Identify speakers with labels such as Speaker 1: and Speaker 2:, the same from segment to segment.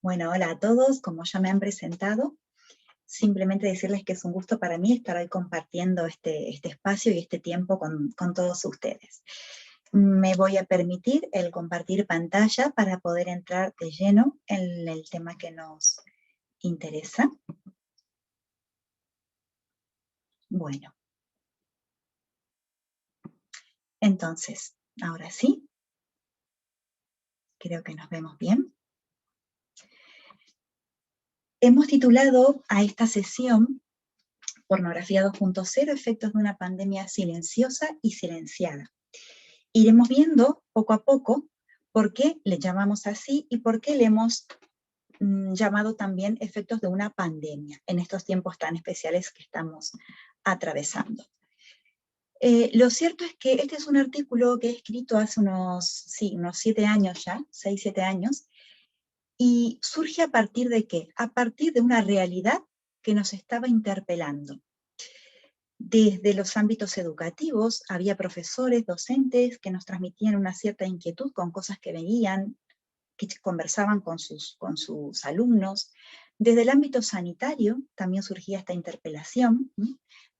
Speaker 1: Bueno, hola a todos, como ya me han presentado, simplemente decirles que es un gusto para mí estar hoy compartiendo este espacio y este tiempo con todos ustedes. Me voy a permitir el compartir pantalla para poder entrar de lleno en el tema que nos interesa. Bueno, entonces, ahora sí, creo que nos vemos bien. Hemos titulado a esta sesión Pornografía 2.0, efectos de una pandemia silenciosa y silenciada. Iremos viendo poco a poco por qué le llamamos así y por qué le hemos llamado también efectos de una pandemia en estos tiempos tan especiales que estamos atravesando. Lo cierto es que este es un artículo que he escrito hace unos 7 años ya, 6, 7 años, y surge a partir de ¿qué? A partir de una realidad que nos estaba interpelando. Desde los ámbitos educativos había profesores, docentes que nos transmitían una cierta inquietud con cosas que veían, que conversaban con sus alumnos. Desde el ámbito sanitario también surgía esta interpelación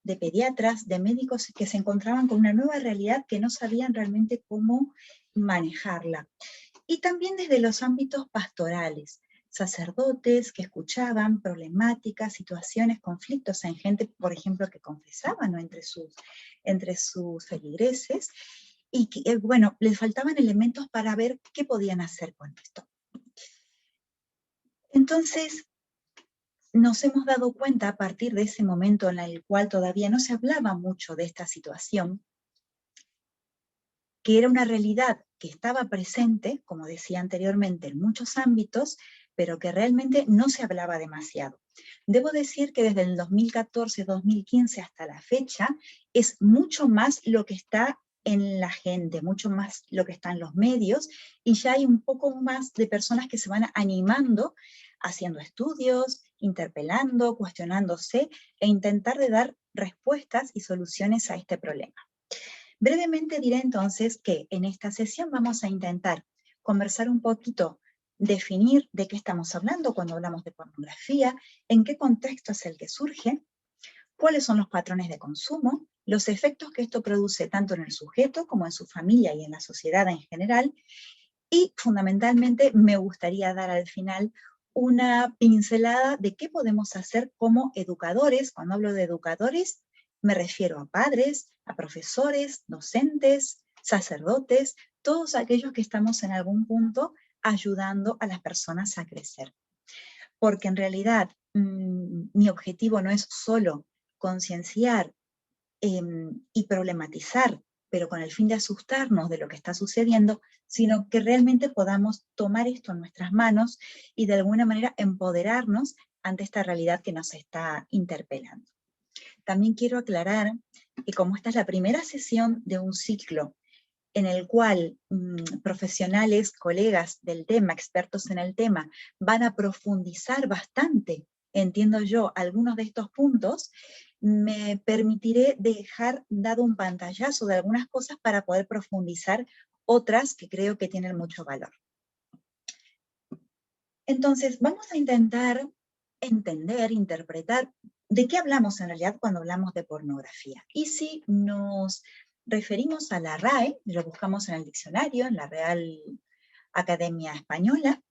Speaker 1: de pediatras, de médicos que se encontraban con una nueva realidad que no sabían realmente cómo manejarla. Y también desde los ámbitos pastorales, sacerdotes que escuchaban problemáticas, situaciones, conflictos en gente, por ejemplo, que confesaba, ¿no? entre sus feligreses, y que, bueno, les faltaban elementos para ver qué podían hacer con esto. Entonces, nos hemos dado cuenta a partir de ese momento en el cual todavía no se hablaba mucho de esta situación, que era una realidad que estaba presente, como decía anteriormente, en muchos ámbitos, pero que realmente no se hablaba demasiado. Debo decir que desde el 2014, 2015 hasta la fecha, es mucho más lo que está en la gente, mucho más lo que está en los medios, y ya hay un poco más de personas que se van animando, haciendo estudios, interpelando, cuestionándose, e intentar de dar respuestas y soluciones a este problema. Brevemente diré entonces que en esta sesión vamos a intentar conversar un poquito, definir de qué estamos hablando cuando hablamos de pornografía, en qué contexto es el que surge, cuáles son los patrones de consumo, los efectos que esto produce tanto en el sujeto como en su familia y en la sociedad en general, y fundamentalmente me gustaría dar al final una pincelada de qué podemos hacer como educadores. Cuando hablo de educadores, me refiero a padres, a profesores, docentes, sacerdotes, todos aquellos que estamos en algún punto ayudando a las personas a crecer. Porque en realidad mi objetivo no es solo concienciar y problematizar, pero con el fin de asustarnos de lo que está sucediendo, sino que realmente podamos tomar esto en nuestras manos y de alguna manera empoderarnos ante esta realidad que nos está interpelando. También quiero aclarar que como esta es la primera sesión de un ciclo en el cual profesionales, colegas del tema, expertos en el tema, van a profundizar bastante, entiendo yo, algunos de estos puntos, me permitiré dejar dado un pantallazo de algunas cosas para poder profundizar otras que creo que tienen mucho valor. Entonces, vamos a intentar entender, interpretar de qué hablamos en realidad cuando hablamos de pornografía. Y si nos referimos a la RAE, lo buscamos en el diccionario, en la Real Academia Española,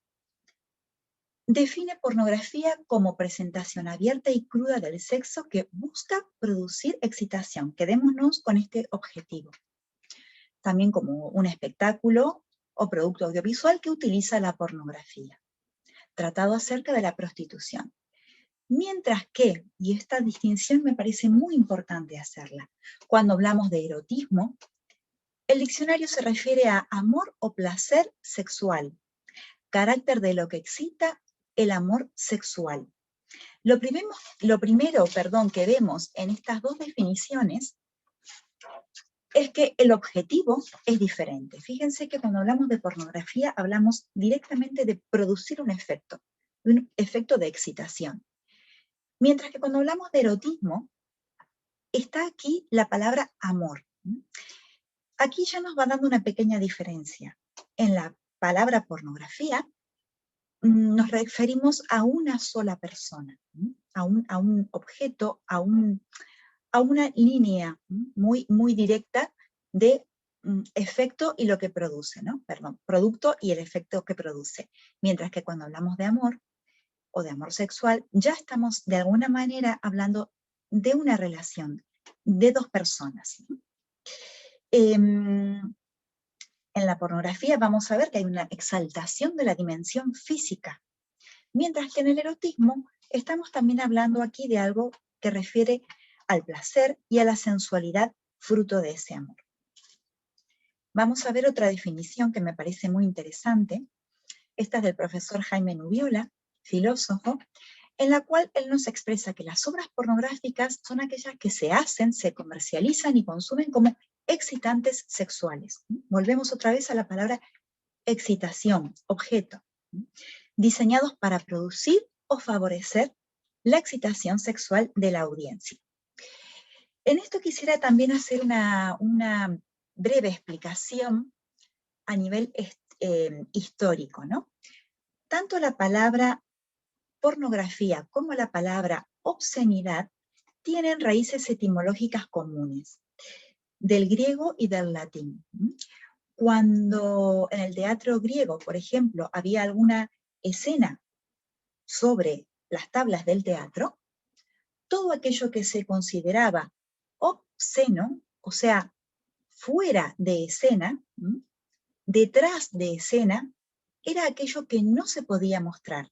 Speaker 1: define pornografía como presentación abierta y cruda del sexo que busca producir excitación. Quedémonos con este objetivo. También como un espectáculo o producto audiovisual que utiliza la pornografía. Tratado acerca de la prostitución. Mientras que, y esta distinción me parece muy importante hacerla, cuando hablamos de erotismo, el diccionario se refiere a amor o placer sexual, carácter de lo que excita el amor sexual. Lo primero que vemos en estas dos definiciones es que el objetivo es diferente. Fíjense que cuando hablamos de pornografía hablamos directamente de producir un efecto de excitación. Mientras que cuando hablamos de erotismo, está aquí la palabra amor. Aquí ya nos va dando una pequeña diferencia. En la palabra pornografía, nos referimos a una sola persona, a un objeto, a una línea muy directa de efecto y lo que produce, ¿no? Perdón, producto y el efecto que produce. Mientras que cuando hablamos de amor o de amor sexual, ya estamos de alguna manera hablando de una relación de dos personas, ¿no? En la pornografía vamos a ver que hay una exaltación de la dimensión física, mientras que en el erotismo estamos también hablando aquí de algo que refiere al placer y a la sensualidad fruto de ese amor. Vamos a ver otra definición que me parece muy interesante. Esta es del profesor Jaime Nubiola, filósofo, en la cual él nos expresa que las obras pornográficas son aquellas que se hacen, se comercializan y consumen como excitantes sexuales. Volvemos otra vez a la palabra excitación, objeto, diseñados para producir o favorecer la excitación sexual de la audiencia. En esto quisiera también hacer una breve explicación a nivel histórico, ¿no? Tanto la palabra pornografía como la palabra obscenidad tienen raíces etimológicas comunes, del griego y del latín. Cuando en el teatro griego, por ejemplo, había alguna escena sobre las tablas del teatro, todo aquello que se consideraba obsceno, o sea, fuera de escena, detrás de escena, era aquello que no se podía mostrar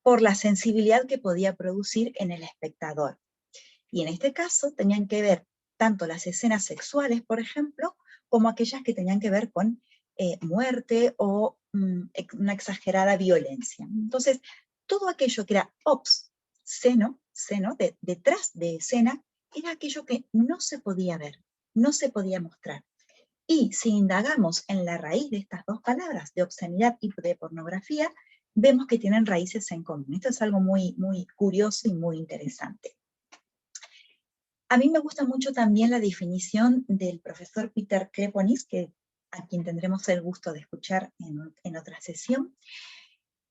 Speaker 1: por la sensibilidad que podía producir en el espectador. Y en este caso tenían que ver tanto las escenas sexuales, por ejemplo, como aquellas que tenían que ver con muerte o una exagerada violencia. Entonces, todo aquello que era obsceno, detrás de escena, era aquello que no se podía ver, no se podía mostrar. Y si indagamos en la raíz de estas dos palabras, de obscenidad y de pornografía, vemos que tienen raíces en común. Esto es algo muy, muy curioso y muy interesante. A mí me gusta mucho también la definición del profesor Peter Kleponis, a quien tendremos el gusto de escuchar en otra sesión,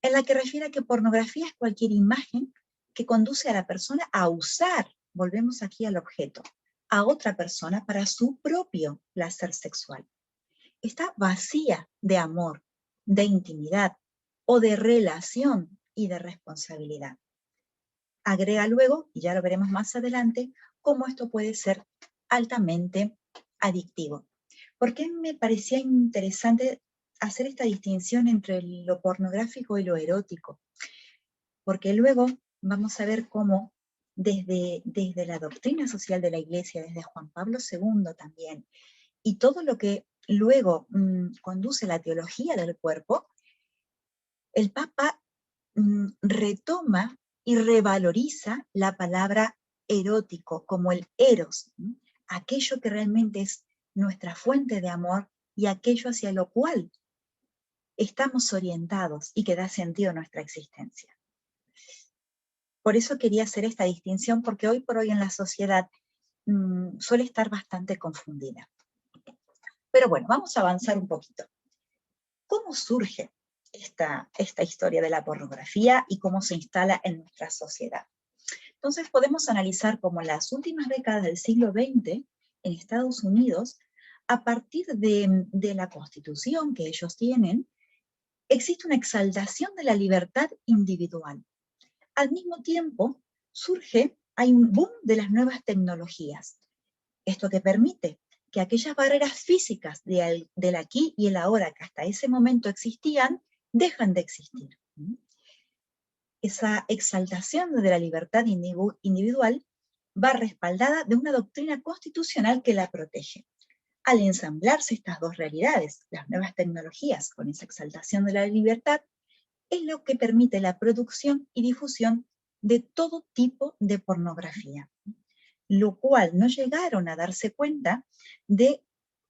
Speaker 1: en la que refiere a que pornografía es cualquier imagen que conduce a la persona a usar, volvemos aquí al objeto, a otra persona para su propio placer sexual. Está vacía de amor, de intimidad o de relación y de responsabilidad. Agrega luego, y ya lo veremos más adelante, cómo esto puede ser altamente adictivo. ¿Por qué me parecía interesante hacer esta distinción entre lo pornográfico y lo erótico? Porque luego vamos a ver cómo desde la doctrina social de la Iglesia, desde Juan Pablo II también, y todo lo que luego conduce la teología del cuerpo, el Papa retoma y revaloriza la palabra erótico como el eros, aquello que realmente es nuestra fuente de amor y aquello hacia lo cual estamos orientados y que da sentido a nuestra existencia. Por eso quería hacer esta distinción, porque hoy por hoy en la sociedad suele estar bastante confundida. Pero bueno, vamos a avanzar un poquito. ¿Cómo surge esta historia de la pornografía y cómo se instala en nuestra sociedad? Entonces podemos analizar cómo en las últimas décadas del siglo XX, en Estados Unidos, a partir de la constitución que ellos tienen, existe una exaltación de la libertad individual. Al mismo tiempo, hay un boom de las nuevas tecnologías. Esto que permite que aquellas barreras físicas del aquí y el ahora que hasta ese momento existían, dejan de existir. Esa exaltación de la libertad individual va respaldada de una doctrina constitucional que la protege. Al ensamblarse estas dos realidades, las nuevas tecnologías con esa exaltación de la libertad, es lo que permite la producción y difusión de todo tipo de pornografía, lo cual no llegaron a darse cuenta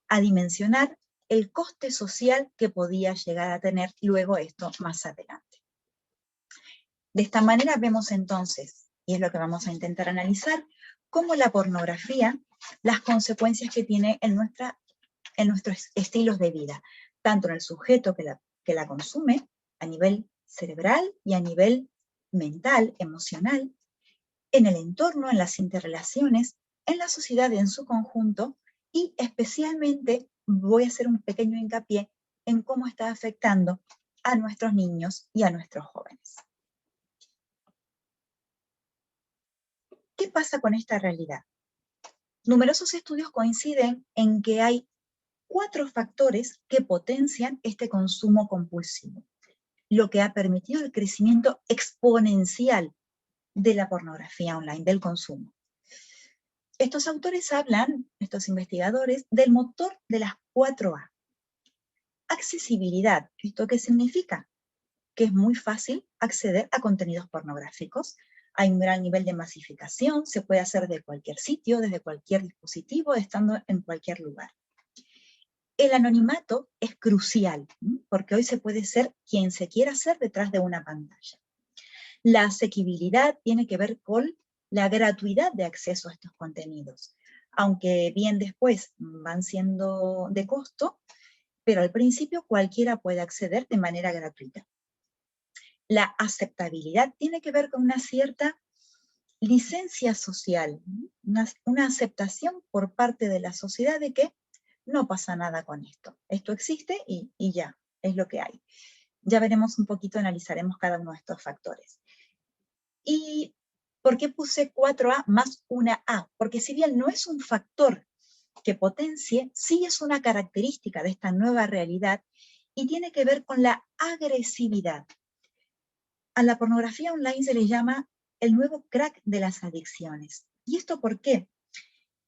Speaker 1: a dimensionar el coste social que podía llegar a tener luego esto más adelante. De esta manera vemos entonces, y es lo que vamos a intentar analizar, cómo la pornografía, las consecuencias que tiene en nuestros estilos de vida, tanto en el sujeto que la consume a nivel cerebral y a nivel mental, emocional, en el entorno, en las interrelaciones, en la sociedad en su conjunto, y especialmente voy a hacer un pequeño hincapié en cómo está afectando a nuestros niños y a nuestros jóvenes. ¿Qué pasa con esta realidad? Numerosos estudios coinciden en que hay 4 factores que potencian este consumo compulsivo, lo que ha permitido el crecimiento exponencial de la pornografía online, del consumo. Estos autores hablan, estos investigadores, del motor de las 4A. Accesibilidad. ¿Esto qué significa? Que es muy fácil acceder a contenidos pornográficos. Hay un gran nivel de masificación, se puede hacer de cualquier sitio, desde cualquier dispositivo, estando en cualquier lugar. El anonimato es crucial, porque hoy se puede ser quien se quiera ser detrás de una pantalla. La asequibilidad tiene que ver con la gratuidad de acceso a estos contenidos, aunque bien después van siendo de costo, pero al principio cualquiera puede acceder de manera gratuita. La aceptabilidad tiene que ver con una cierta licencia social, una aceptación por parte de la sociedad de que no pasa nada con esto. Esto existe y ya, es lo que hay. Ya veremos un poquito, analizaremos cada uno de estos factores. ¿Y por qué puse 4A más una A? Porque si bien no es un factor que potencie, sí es una característica de esta nueva realidad y tiene que ver con la agresividad. A la pornografía online se le llama el nuevo crack de las adicciones. ¿Y esto por qué?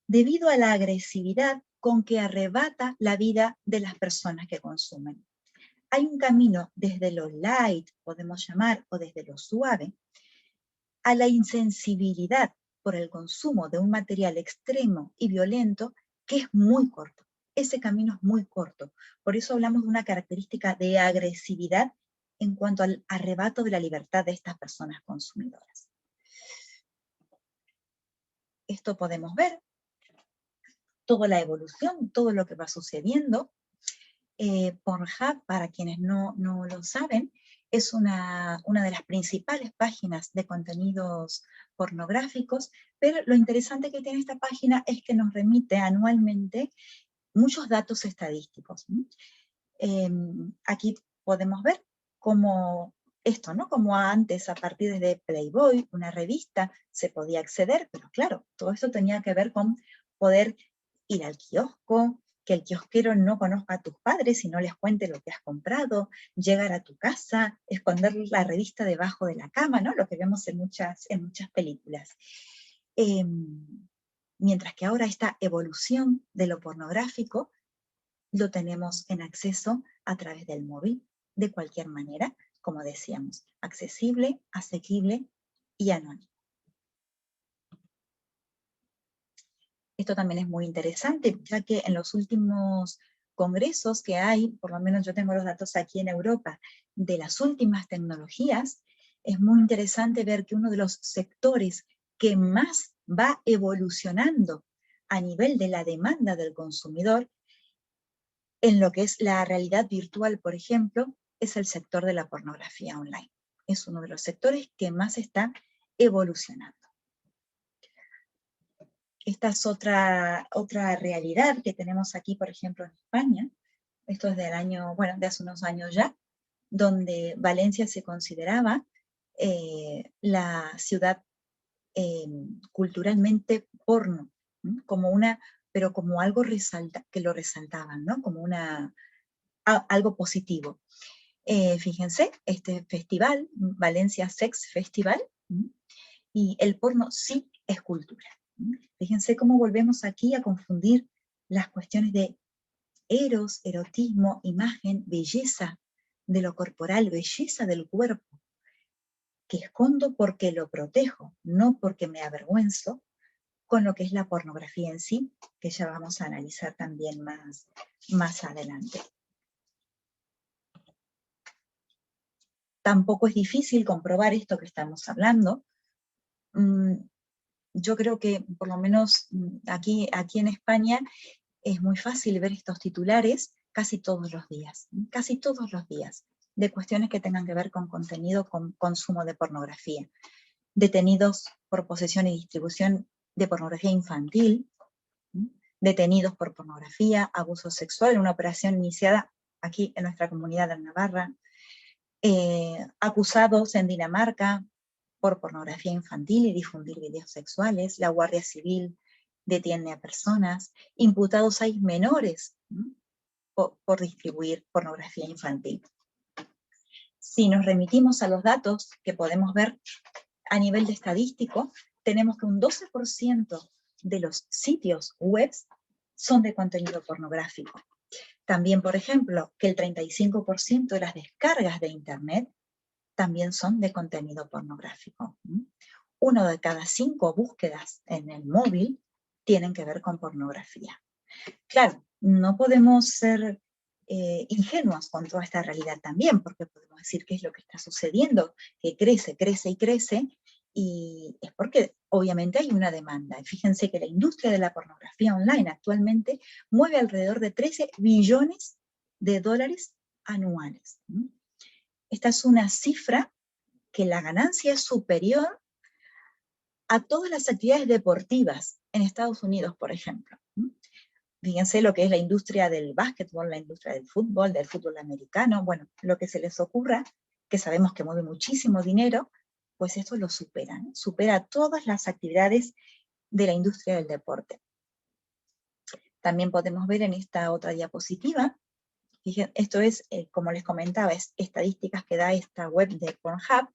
Speaker 1: Debido a la agresividad con que arrebata la vida de las personas que consumen. Hay un camino desde lo light, podemos llamar, o desde lo suave, a la insensibilidad por el consumo de un material extremo y violento que es muy corto. Ese camino es muy corto. Por eso hablamos de una característica de agresividad en cuanto al arrebato de la libertad de estas personas consumidoras. Esto podemos ver, toda la evolución, todo lo que va sucediendo. Pornhub, para quienes no lo saben, es una de las principales páginas de contenidos pornográficos, pero lo interesante que tiene esta página es que nos remite anualmente muchos datos estadísticos. Aquí podemos ver cómo esto, ¿no? Como antes, a partir de Playboy, una revista, se podía acceder, pero claro, todo esto tenía que ver con poder ir al kiosco, que el kiosquero no conozca a tus padres y no les cuente lo que has comprado, llegar a tu casa, esconder la revista debajo de la cama, ¿no? Lo que vemos en muchas películas. Mientras que ahora esta evolución de lo pornográfico lo tenemos en acceso a través del móvil, de cualquier manera, como decíamos, accesible, asequible y anónimo. Esto también es muy interesante, ya que en los últimos congresos que hay, por lo menos yo tengo los datos aquí en Europa, de las últimas tecnologías, es muy interesante ver que uno de los sectores que más va evolucionando a nivel de la demanda del consumidor, en lo que es la realidad virtual, por ejemplo, es el sector de la pornografía online. Es uno de los sectores que más está evolucionando. Esta es otra realidad que tenemos aquí, por ejemplo, en España. Esto es del año, bueno, de hace unos años ya, donde Valencia se consideraba la ciudad culturalmente porno, ¿no? Como una, pero como algo que lo resaltaban, ¿no? Como algo positivo. Fíjense, este festival, Valencia Sex Festival, y el porno sí es cultura. Fíjense cómo volvemos aquí a confundir las cuestiones de eros, erotismo, imagen, belleza de lo corporal, belleza del cuerpo, que escondo porque lo protejo, no porque me avergüenzo, con lo que es la pornografía en sí, que ya vamos a analizar también más adelante. Tampoco es difícil comprobar esto que estamos hablando. Yo creo que, por lo menos aquí en España, es muy fácil ver estos titulares casi todos los días. Casi todos los días. de cuestiones que tengan que ver con contenido, con consumo de pornografía. Detenidos por posesión y distribución de pornografía infantil, detenidos por pornografía, abuso sexual, una operación iniciada aquí en nuestra comunidad de Navarra, acusados en Dinamarca por pornografía infantil y difundir videos sexuales, la Guardia Civil detiene a personas, imputados hay menores por distribuir pornografía infantil. Si nos remitimos a los datos que podemos ver a nivel de estadístico, tenemos que un 12% de los sitios web son de contenido pornográfico. También, por ejemplo, que el 35% de las descargas de Internet también son de contenido pornográfico. 1 de cada 5 búsquedas en el móvil tienen que ver con pornografía. Claro, no podemos ser ingenuos con toda esta realidad también, porque podemos decir qué es lo que está sucediendo, que crece, crece y crece, y es porque obviamente hay una demanda. Y fíjense que la industria de la pornografía online actualmente mueve alrededor de 13 billones de dólares anuales. Esta es una cifra que la ganancia es superior a todas las actividades deportivas en Estados Unidos, por ejemplo. Fíjense lo que es la industria del básquetbol, la industria del fútbol americano, bueno, lo que se les ocurra, que sabemos que mueve muchísimo dinero, pues esto lo supera, ¿no? Supera todas las actividades de la industria del deporte. También podemos ver en esta otra diapositiva, esto es, como les comentaba, es estadísticas que da esta web de Pornhub.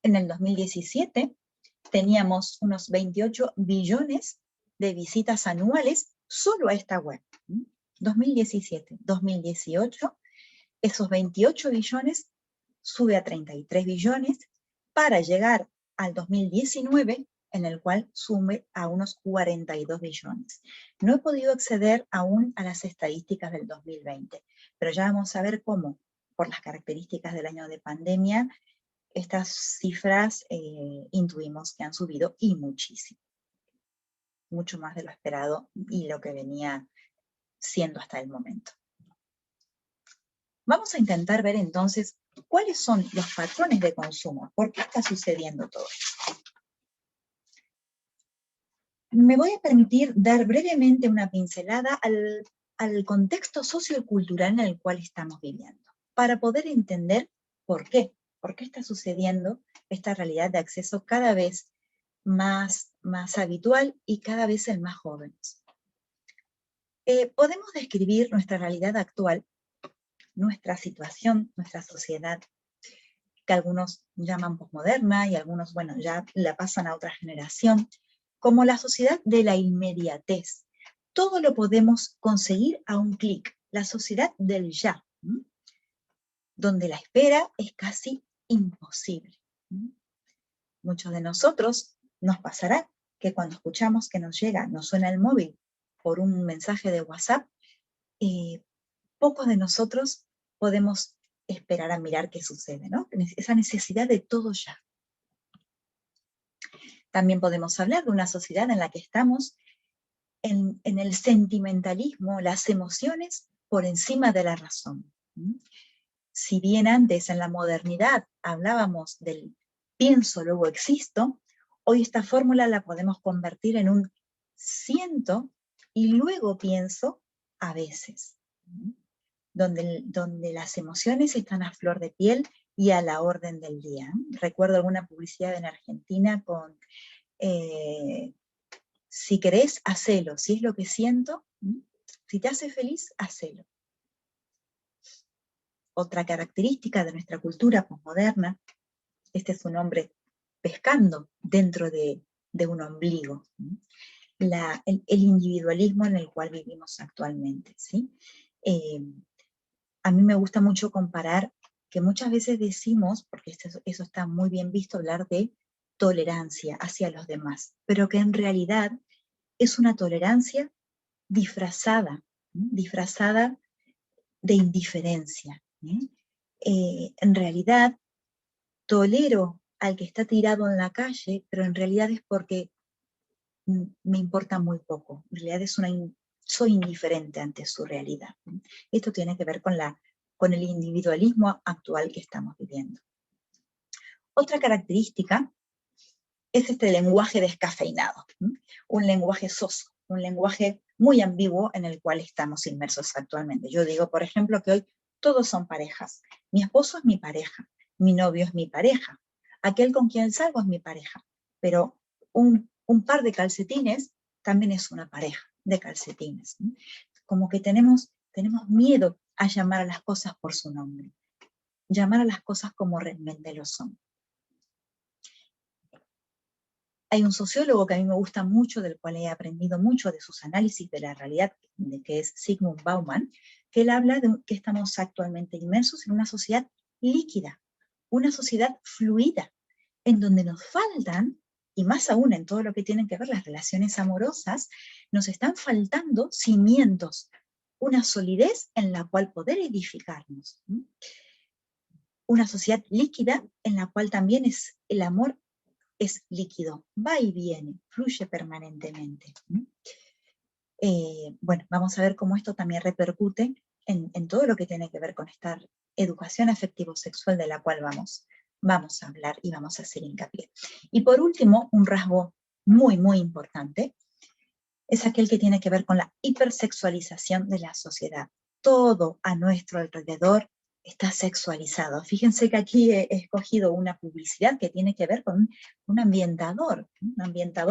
Speaker 1: En el 2017 teníamos unos 28 billones de visitas anuales solo a esta web. 2017, 2018, esos 28 billones sube a 33 billones para llegar al 2019, en el cual sume a unos 42 billones. No he podido acceder aún a las estadísticas del 2020, pero ya vamos a ver cómo, por las características del año de pandemia, estas cifras intuimos que han subido y muchísimo. Mucho más de lo esperado y lo que venía siendo hasta el momento. Vamos a intentar ver entonces cuáles son los patrones de consumo, por qué está sucediendo todo esto. Me voy a permitir dar brevemente una pincelada al contexto sociocultural en el cual estamos viviendo, para poder entender por qué está sucediendo esta realidad de acceso cada vez más habitual y cada vez en más jóvenes. Podemos describir nuestra realidad actual, nuestra situación, nuestra sociedad, que algunos llaman posmoderna y algunos, bueno, ya la pasan a otra generación, como la sociedad de la inmediatez. Todo lo podemos conseguir a un clic, la sociedad del ya, donde la espera es casi imposible. Muchos de nosotros nos pasará que cuando escuchamos que nos suena el móvil por un mensaje de WhatsApp, pocos de nosotros podemos esperar a mirar qué sucede, ¿no? Esa necesidad de todo ya. También podemos hablar de una sociedad en la que estamos en el sentimentalismo, las emociones por encima de la razón. Si bien antes en la modernidad hablábamos del pienso, luego existo, hoy esta fórmula la podemos convertir en un siento y luego pienso a veces, donde las emociones están a flor de piel y a la orden del día. Recuerdo alguna publicidad en Argentina con si querés, hacelo, si es lo que siento, si te hace feliz, hacelo. Otra característica de nuestra cultura posmoderna, este es un hombre pescando dentro de un ombligo, el individualismo en el cual vivimos actualmente, ¿sí? A mí me gusta mucho comparar que muchas veces decimos, porque eso está muy bien visto, hablar de tolerancia hacia los demás, pero que en realidad es una tolerancia disfrazada de indiferencia. En realidad, tolero al que está tirado en la calle, pero en realidad es porque me importa muy poco. En realidad soy indiferente ante su realidad. Esto tiene que ver con la con el individualismo actual que estamos viviendo. Otra característica es este lenguaje descafeinado, un lenguaje soso, un lenguaje muy ambiguo en el cual estamos inmersos actualmente. Yo digo, por ejemplo, que hoy todos son parejas. Mi esposo es mi pareja, mi novio es mi pareja, aquel con quien salgo es mi pareja, pero un par de calcetines también es una pareja de calcetines. Como que tenemos miedo a llamar a las cosas por su nombre, llamar a las cosas como realmente lo son. Hay un sociólogo que a mí me gusta mucho, del cual he aprendido mucho de sus análisis de la realidad, que es Zygmunt Bauman, que él habla de que estamos actualmente inmersos en una sociedad líquida, una sociedad fluida, en donde nos faltan, y más aún en todo lo que tienen que ver las relaciones amorosas, nos están faltando cimientos, una solidez en la cual poder edificarnos. Una sociedad líquida en la cual también el amor es líquido, va y viene, fluye permanentemente. Bueno, vamos a ver cómo esto también repercute en todo lo que tiene que ver con esta educación afectivo-sexual de la cual vamos a hablar y vamos a hacer hincapié. Y por último, un rasgo muy, muy importante, es aquel que tiene que ver con la hipersexualización de la sociedad. Todo a nuestro alrededor está sexualizado. Fíjense que aquí he escogido una publicidad que tiene que ver con un ambientador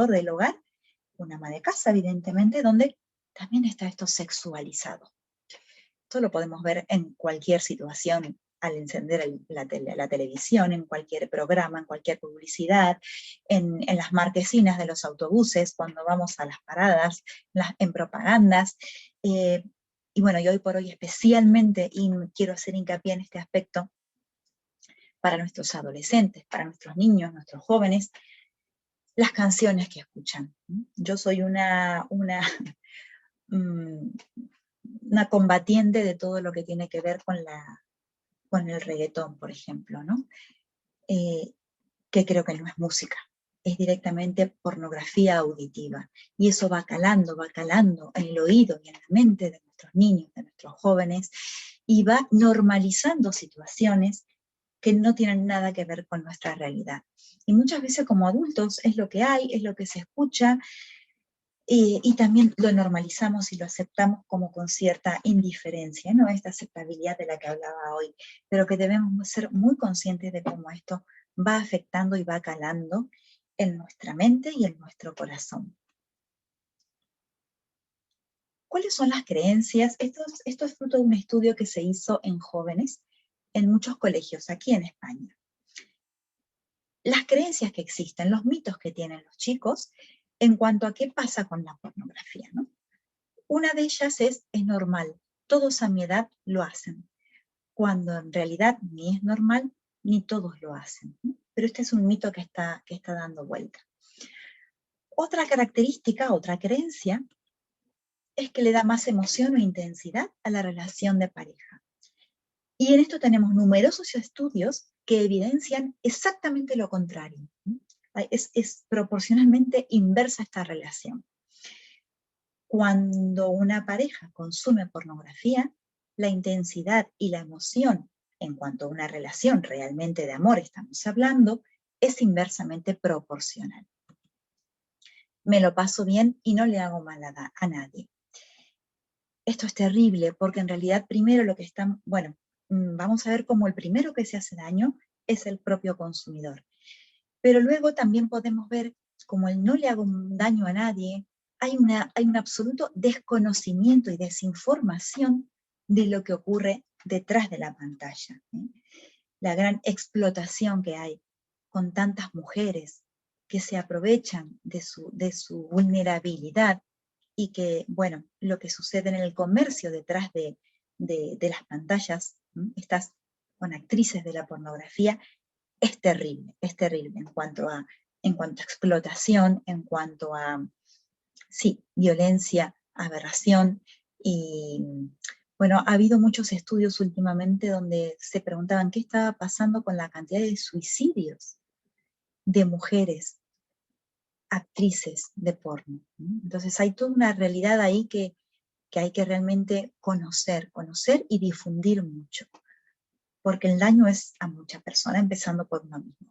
Speaker 1: del hogar, una ama de casa, evidentemente, donde también está esto sexualizado. Esto lo podemos ver en cualquier situación, al encender la televisión, en cualquier programa, en cualquier publicidad, en las marquesinas de los autobuses, cuando vamos a las paradas, en propagandas. Y bueno, y hoy por hoy especialmente, y quiero hacer hincapié en este aspecto, para nuestros adolescentes, para nuestros niños, nuestros jóvenes, las canciones que escuchan. Yo soy una combatiente de todo lo que tiene que ver con el reggaetón, por ejemplo, ¿no? Que creo que no es música, es directamente pornografía auditiva. Y eso va calando en el oído y en la mente de nuestros niños, de nuestros jóvenes, y va normalizando situaciones que no tienen nada que ver con nuestra realidad. Y muchas veces como adultos es lo que hay, es lo que se escucha, y también lo normalizamos y lo aceptamos como con cierta indiferencia, ¿no? Esta aceptabilidad de la que hablaba hoy, pero que debemos ser muy conscientes de cómo esto va afectando y va calando en nuestra mente y en nuestro corazón. ¿Cuáles son las creencias? Esto es fruto de un estudio que se hizo en jóvenes en muchos colegios aquí en España. Las creencias que existen, los mitos que tienen los chicos en cuanto a qué pasa con la pornografía, ¿no? Una de ellas es normal, todos a mi edad lo hacen, cuando en realidad ni es normal ni todos lo hacen, ¿no? Pero este es un mito que está dando vuelta. Otra característica, otra creencia, es que le da más emoción o intensidad a la relación de pareja. Y en esto tenemos numerosos estudios que evidencian exactamente lo contrario. Es proporcionalmente inversa esta relación. Cuando una pareja consume pornografía, la intensidad y la emoción, en cuanto a una relación realmente de amor estamos hablando, es inversamente proporcional. Me lo paso bien y no le hago mal a nadie. Esto es terrible porque en realidad primero lo que están, bueno, vamos a ver cómo el primero que se hace daño es el propio consumidor. Pero luego también podemos ver como el no le hago daño a nadie, hay un absoluto desconocimiento y desinformación de lo que ocurre detrás de la pantalla. La gran explotación que hay con tantas mujeres que se aprovechan de su vulnerabilidad y que, bueno, lo que sucede en el comercio detrás de las pantallas, estas con actrices de la pornografía, es terrible en cuanto a explotación, en cuanto a, sí, violencia, aberración. Y bueno, ha habido muchos estudios últimamente donde se preguntaban qué estaba pasando con la cantidad de suicidios de mujeres actrices de porno. Entonces hay toda una realidad ahí que que hay que realmente conocer y difundir mucho, porque el daño es a muchas personas, empezando por uno mismo.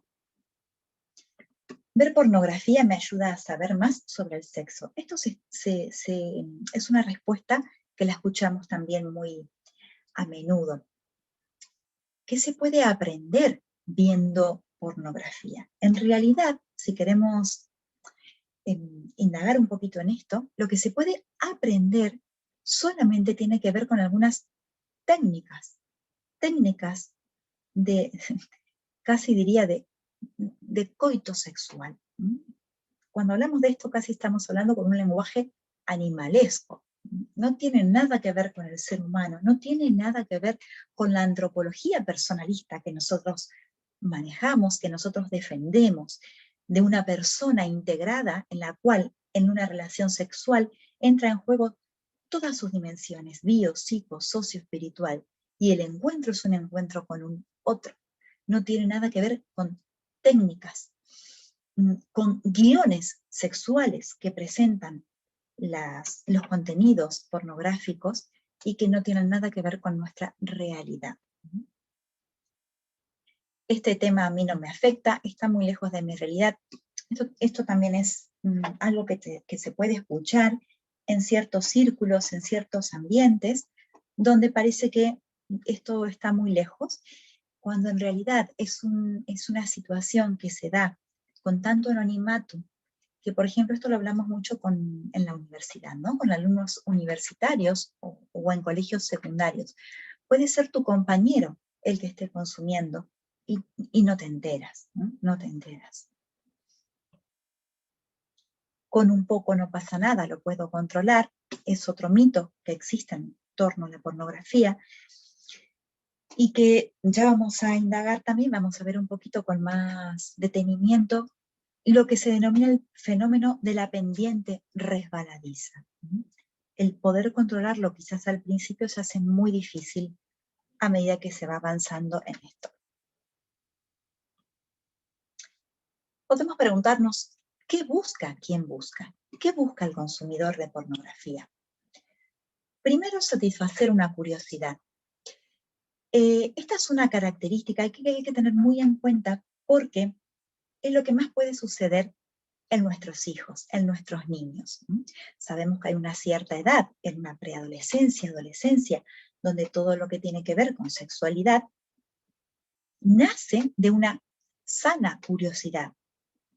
Speaker 1: Ver pornografía me ayuda a saber más sobre el sexo. Esto es una respuesta que la escuchamos también muy a menudo. ¿Qué se puede aprender viendo pornografía? En realidad, si queremos indagar un poquito en esto, lo que se puede aprender solamente tiene que ver con algunas técnicas de, casi diría, de coito sexual. Cuando hablamos de esto casi estamos hablando con un lenguaje animalesco. No tiene nada que ver con el ser humano, no tiene nada que ver con la antropología personalista que nosotros manejamos, que nosotros defendemos, de una persona integrada en la cual en una relación sexual entra en juego todas sus dimensiones, bio, psico, socio-espiritual, y el encuentro es un encuentro con un otro. No tiene nada que ver con técnicas, con guiones sexuales que presentan los contenidos pornográficos y que no tienen nada que ver con nuestra realidad. Este tema a mí no me afecta, está muy lejos de mi realidad. Esto también es algo que se puede escuchar en ciertos círculos, en ciertos ambientes, donde parece que esto está muy lejos, cuando en realidad es una situación que se da con tanto anonimato, que por ejemplo esto lo hablamos mucho en la universidad, ¿no? Con alumnos universitarios o en colegios secundarios. Puede ser tu compañero el que esté consumiendo y no te enteras, ¿no? No te enteras. Con un poco no pasa nada, lo puedo controlar, es otro mito que existe en torno a la pornografía, y que ya vamos a indagar también, vamos a ver un poquito con más detenimiento lo que se denomina el fenómeno de la pendiente resbaladiza. El poder controlarlo quizás al principio se hace muy difícil a medida que se va avanzando en esto. Podemos preguntarnos, ¿qué busca quien busca? ¿Qué busca el consumidor de pornografía? Primero, satisfacer una curiosidad. Esta es una característica que hay que tener muy en cuenta porque es lo que más puede suceder en nuestros hijos, en nuestros niños. Sabemos que hay una cierta edad, en una preadolescencia, adolescencia, donde todo lo que tiene que ver con sexualidad nace de una sana curiosidad,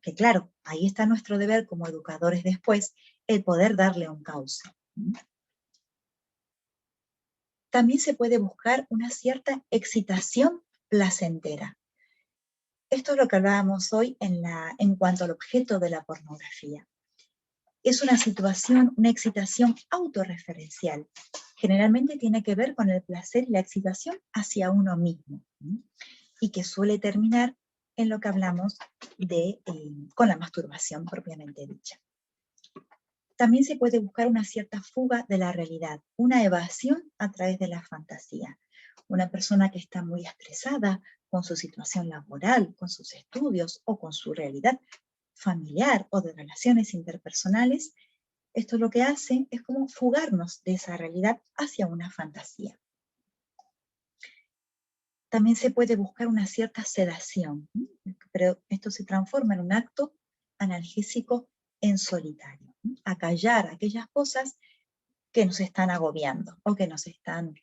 Speaker 1: que claro, ahí está nuestro deber como educadores después, el poder darle un cauce. También se puede buscar una cierta excitación placentera. Esto es lo que hablábamos hoy en cuanto al objeto de la pornografía. Es una situación, una excitación autorreferencial. Generalmente tiene que ver con el placer y la excitación hacia uno mismo, y que suele terminar en lo que hablamos con la masturbación propiamente dicha. También se puede buscar una cierta fuga de la realidad, una evasión a través de la fantasía. Una persona que está muy estresada con su situación laboral, con sus estudios o con su realidad familiar o de relaciones interpersonales, esto lo que hace es como fugarnos de esa realidad hacia una fantasía. También se puede buscar una cierta sedación, pero esto se transforma en un acto analgésico en solitario, acallar aquellas cosas que nos están agobiando o que nos están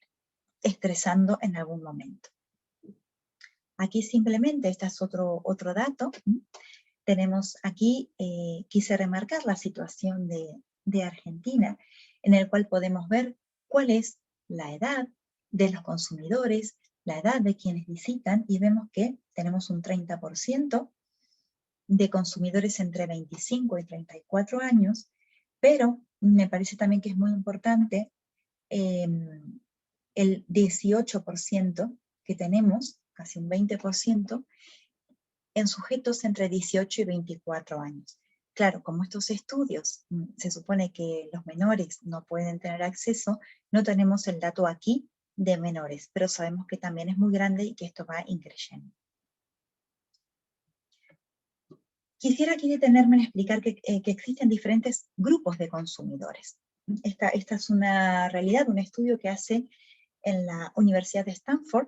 Speaker 1: estresando en algún momento. Aquí simplemente, este es otro dato. Tenemos aquí, quise remarcar la situación de Argentina, en el cual podemos ver cuál es la edad de los consumidores, la edad de quienes visitan, y vemos que tenemos un 30% de consumidores entre 25 y 34 años, pero me parece también que es muy importante el 18% que tenemos, casi un 20%, en sujetos entre 18 y 24 años. Claro, como estos estudios se supone que los menores no pueden tener acceso, no tenemos el dato aquí de menores, pero sabemos que también es muy grande y que esto va increyendo. Quisiera aquí detenerme en explicar que existen diferentes grupos de consumidores. Esta es una realidad, un estudio que hace en la Universidad de Stanford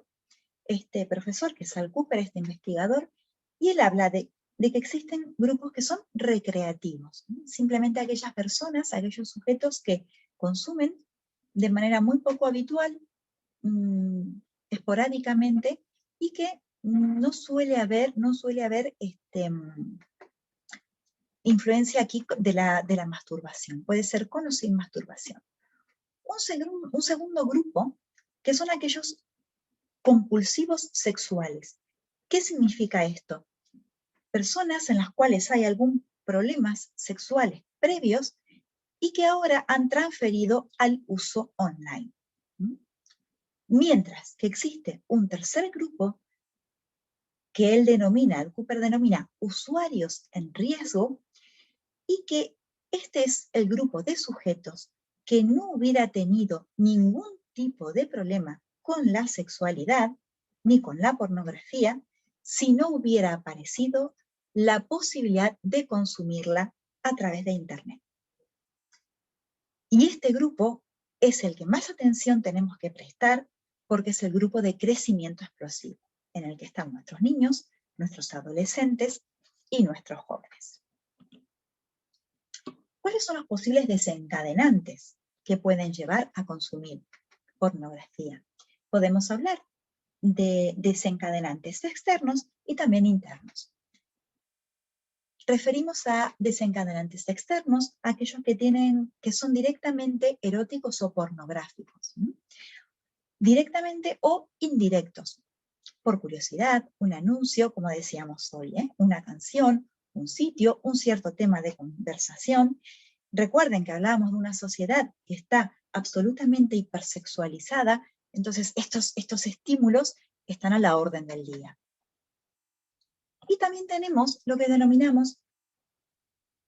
Speaker 1: este profesor, que es Sal Cooper, este investigador, y él habla de que existen grupos que son recreativos, ¿no? Simplemente aquellas personas, aquellos sujetos que consumen de manera muy poco habitual, esporádicamente, y que no suele haber influencia aquí de la masturbación. Puede ser con o sin masturbación. Un segundo grupo, que son aquellos compulsivos sexuales. ¿Qué significa esto? Personas en las cuales hay algún problemas sexuales previos y que ahora han transferido al uso online. Mientras que existe un tercer grupo que el Cooper denomina usuarios en riesgo, y que este es el grupo de sujetos que no hubiera tenido ningún tipo de problema con la sexualidad ni con la pornografía si no hubiera aparecido la posibilidad de consumirla a través de Internet. Y este grupo es el que más atención tenemos que prestar porque es el grupo de crecimiento explosivo, en el que están nuestros niños, nuestros adolescentes y nuestros jóvenes. ¿Cuáles son los posibles desencadenantes que pueden llevar a consumir pornografía? Podemos hablar de desencadenantes externos y también internos. Referimos a desencadenantes externos a aquellos que son directamente eróticos o pornográficos, ¿sí? Directamente o indirectos, por curiosidad, un anuncio, como decíamos hoy, una canción, un sitio, un cierto tema de conversación. Recuerden que hablábamos de una sociedad que está absolutamente hipersexualizada, entonces estos estímulos están a la orden del día. Y también tenemos lo que denominamos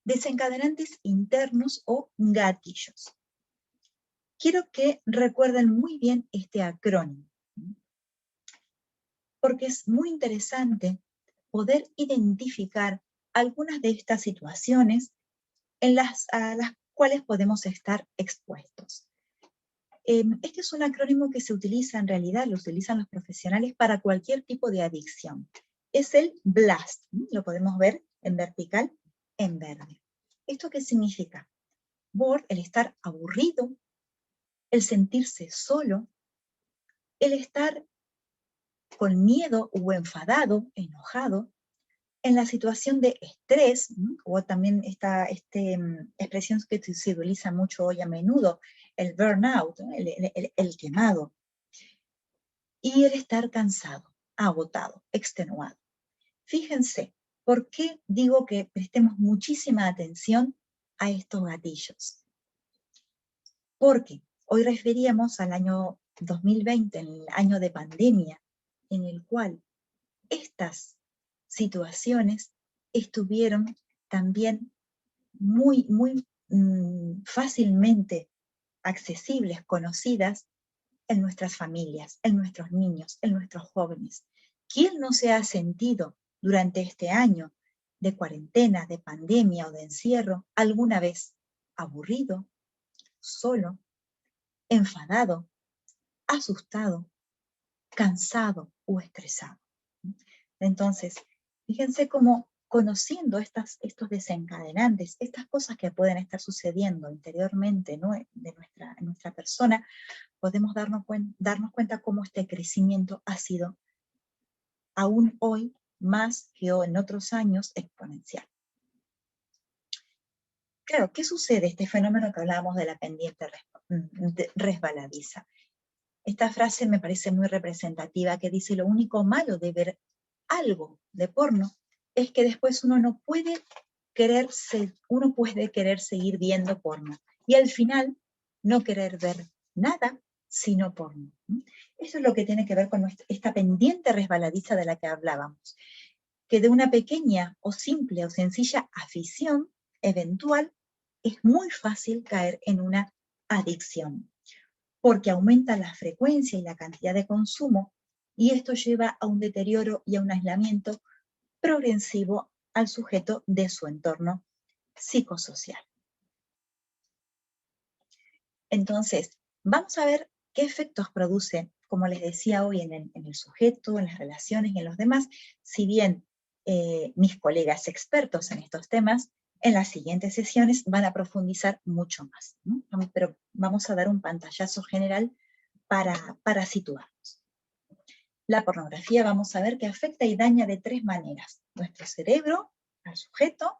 Speaker 1: desencadenantes internos o gatillos. Quiero que recuerden muy bien este acrónimo, porque es muy interesante poder identificar algunas de estas situaciones a las cuales podemos estar expuestos. Este es un acrónimo que se utiliza en realidad, lo utilizan los profesionales para cualquier tipo de adicción. Es el BLAST, lo podemos ver en vertical, en verde. ¿Esto qué significa? Bored, el estar aburrido, el sentirse solo, el estar con miedo o enfadado, enojado, en la situación de estrés, o también esta expresión que se utiliza mucho hoy a menudo, el burnout, el quemado, y el estar cansado, agotado, extenuado. Fíjense, ¿por qué digo que prestemos muchísima atención a estos gatillos? Porque hoy referíamos al año 2020, el año de pandemia, en el cual estas situaciones estuvieron también muy fácilmente accesibles, conocidas en nuestras familias, en nuestros niños, en nuestros jóvenes. ¿Quién no se ha sentido durante este año de cuarentena, de pandemia o de encierro alguna vez aburrido, solo, enfadado, asustado, cansado o estresado? Entonces, fíjense cómo conociendo estos desencadenantes, estas cosas que pueden estar sucediendo interiormente, ¿no?, en nuestra persona, podemos darnos cuenta cómo este crecimiento ha sido aún hoy, más que en otros años, exponencial. Claro, ¿qué sucede? Este fenómeno que hablábamos de la pendiente resbaladiza. Esta frase me parece muy representativa, que dice: lo único malo de ver algo de porno es que después uno puede querer seguir viendo porno y al final no querer ver nada sino porno. Eso es lo que tiene que ver con esta pendiente resbaladiza de la que hablábamos, que de una pequeña o simple o sencilla afición eventual es muy fácil caer en una adicción, porque aumenta la frecuencia y la cantidad de consumo, y esto lleva a un deterioro y a un aislamiento progresivo al sujeto de su entorno psicosocial. Entonces, vamos a ver qué efectos produce, como les decía hoy, en el sujeto, en las relaciones y en los demás, si bien mis colegas expertos en estos temas, en las siguientes sesiones van a profundizar mucho más, ¿no? Pero vamos a dar un pantallazo general para situarnos. La pornografía vamos a ver que afecta y daña de 3 maneras: nuestro cerebro, al sujeto,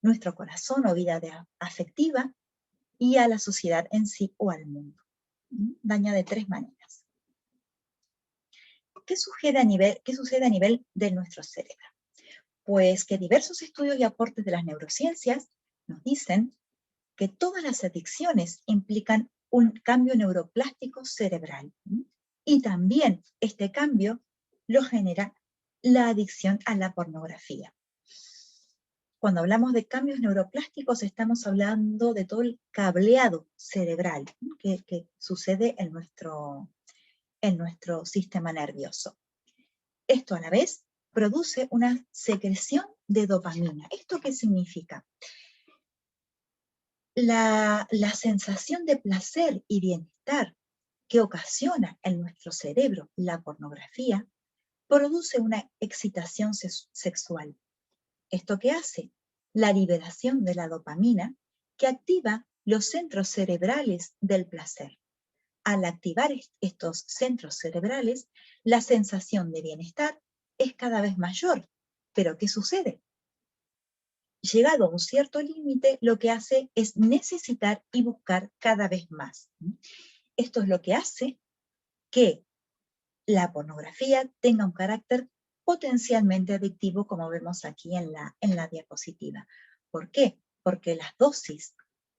Speaker 1: nuestro corazón o vida afectiva, y a la sociedad en sí o al mundo. Daña de 3 maneras. ¿Qué sucede a nivel de nuestro cerebro? Pues que diversos estudios y aportes de las neurociencias nos dicen que todas las adicciones implican un cambio neuroplástico cerebral. Y también este cambio lo genera la adicción a la pornografía. Cuando hablamos de cambios neuroplásticos, estamos hablando de todo el cableado cerebral que sucede en nuestro sistema nervioso. Esto a la vez produce una secreción de dopamina. ¿Esto qué significa? La sensación de placer y bienestar que ocasiona en nuestro cerebro la pornografía produce una excitación sexual. ¿Esto qué hace? La liberación de la dopamina, que activa los centros cerebrales del placer. Al activar estos centros cerebrales, la sensación de bienestar es cada vez mayor. ¿Pero qué sucede? Llegado a un cierto límite, lo que hace es necesitar y buscar cada vez más. Esto es lo que hace que la pornografía tenga un carácter potencialmente adictivo, como vemos aquí en la diapositiva. ¿Por qué? Porque las dosis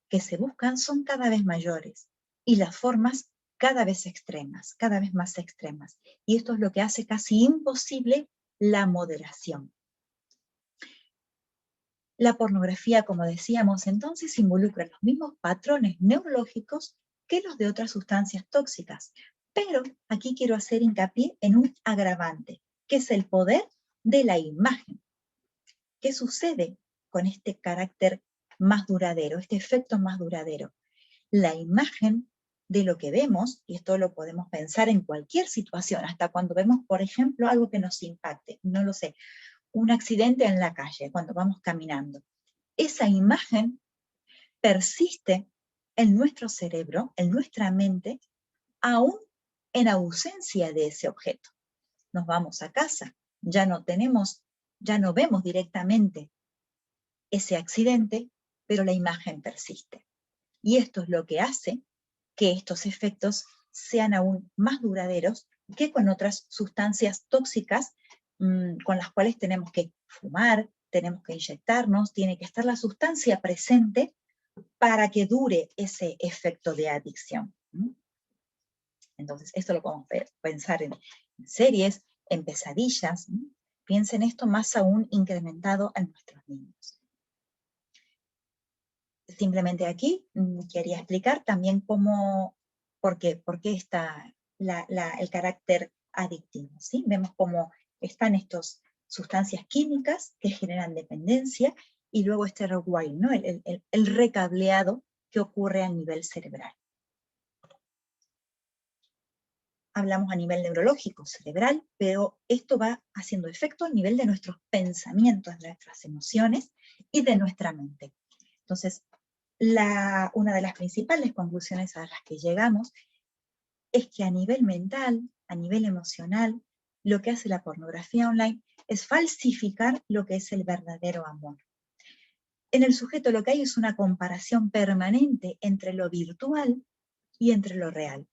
Speaker 1: que se buscan son cada vez mayores y las formas cada vez extremas, cada vez más extremas. Y esto es lo que hace casi imposible la moderación. La pornografía, como decíamos entonces, involucra los mismos patrones neurológicos que los de otras sustancias tóxicas. Pero aquí quiero hacer hincapié en un agravante, que es el poder de la imagen. ¿Qué sucede con este carácter más duradero, este efecto más duradero? La imagen de lo que vemos, y esto lo podemos pensar en cualquier situación, hasta cuando vemos, por ejemplo, algo que nos impacte, no lo sé, un accidente en la calle, cuando vamos caminando. Esa imagen persiste en nuestro cerebro, en nuestra mente, aún en ausencia de ese objeto. Nos vamos a casa, ya no vemos directamente ese accidente, pero la imagen persiste. Y esto es lo que hace que estos efectos sean aún más duraderos que con otras sustancias tóxicas con las cuales tenemos que fumar, tenemos que inyectarnos, tiene que estar la sustancia presente para que dure ese efecto de adicción. Entonces, esto lo podemos pensar en series, en pesadillas. Piensen esto más aún incrementado en nuestros niños. Simplemente aquí quería explicar también por qué está el carácter adictivo. ¿Sí? Vemos cómo están estas sustancias químicas que generan dependencia y luego este rewiring, ¿no? el recableado que ocurre a nivel cerebral. Hablamos a nivel neurológico, cerebral, pero esto va haciendo efecto a nivel de nuestros pensamientos, de nuestras emociones y de nuestra mente. Entonces, una de las principales conclusiones a las que llegamos es que a nivel mental, a nivel emocional, lo que hace la pornografía online es falsificar lo que es el verdadero amor. En el sujeto lo que hay es una comparación permanente entre lo virtual y entre lo real.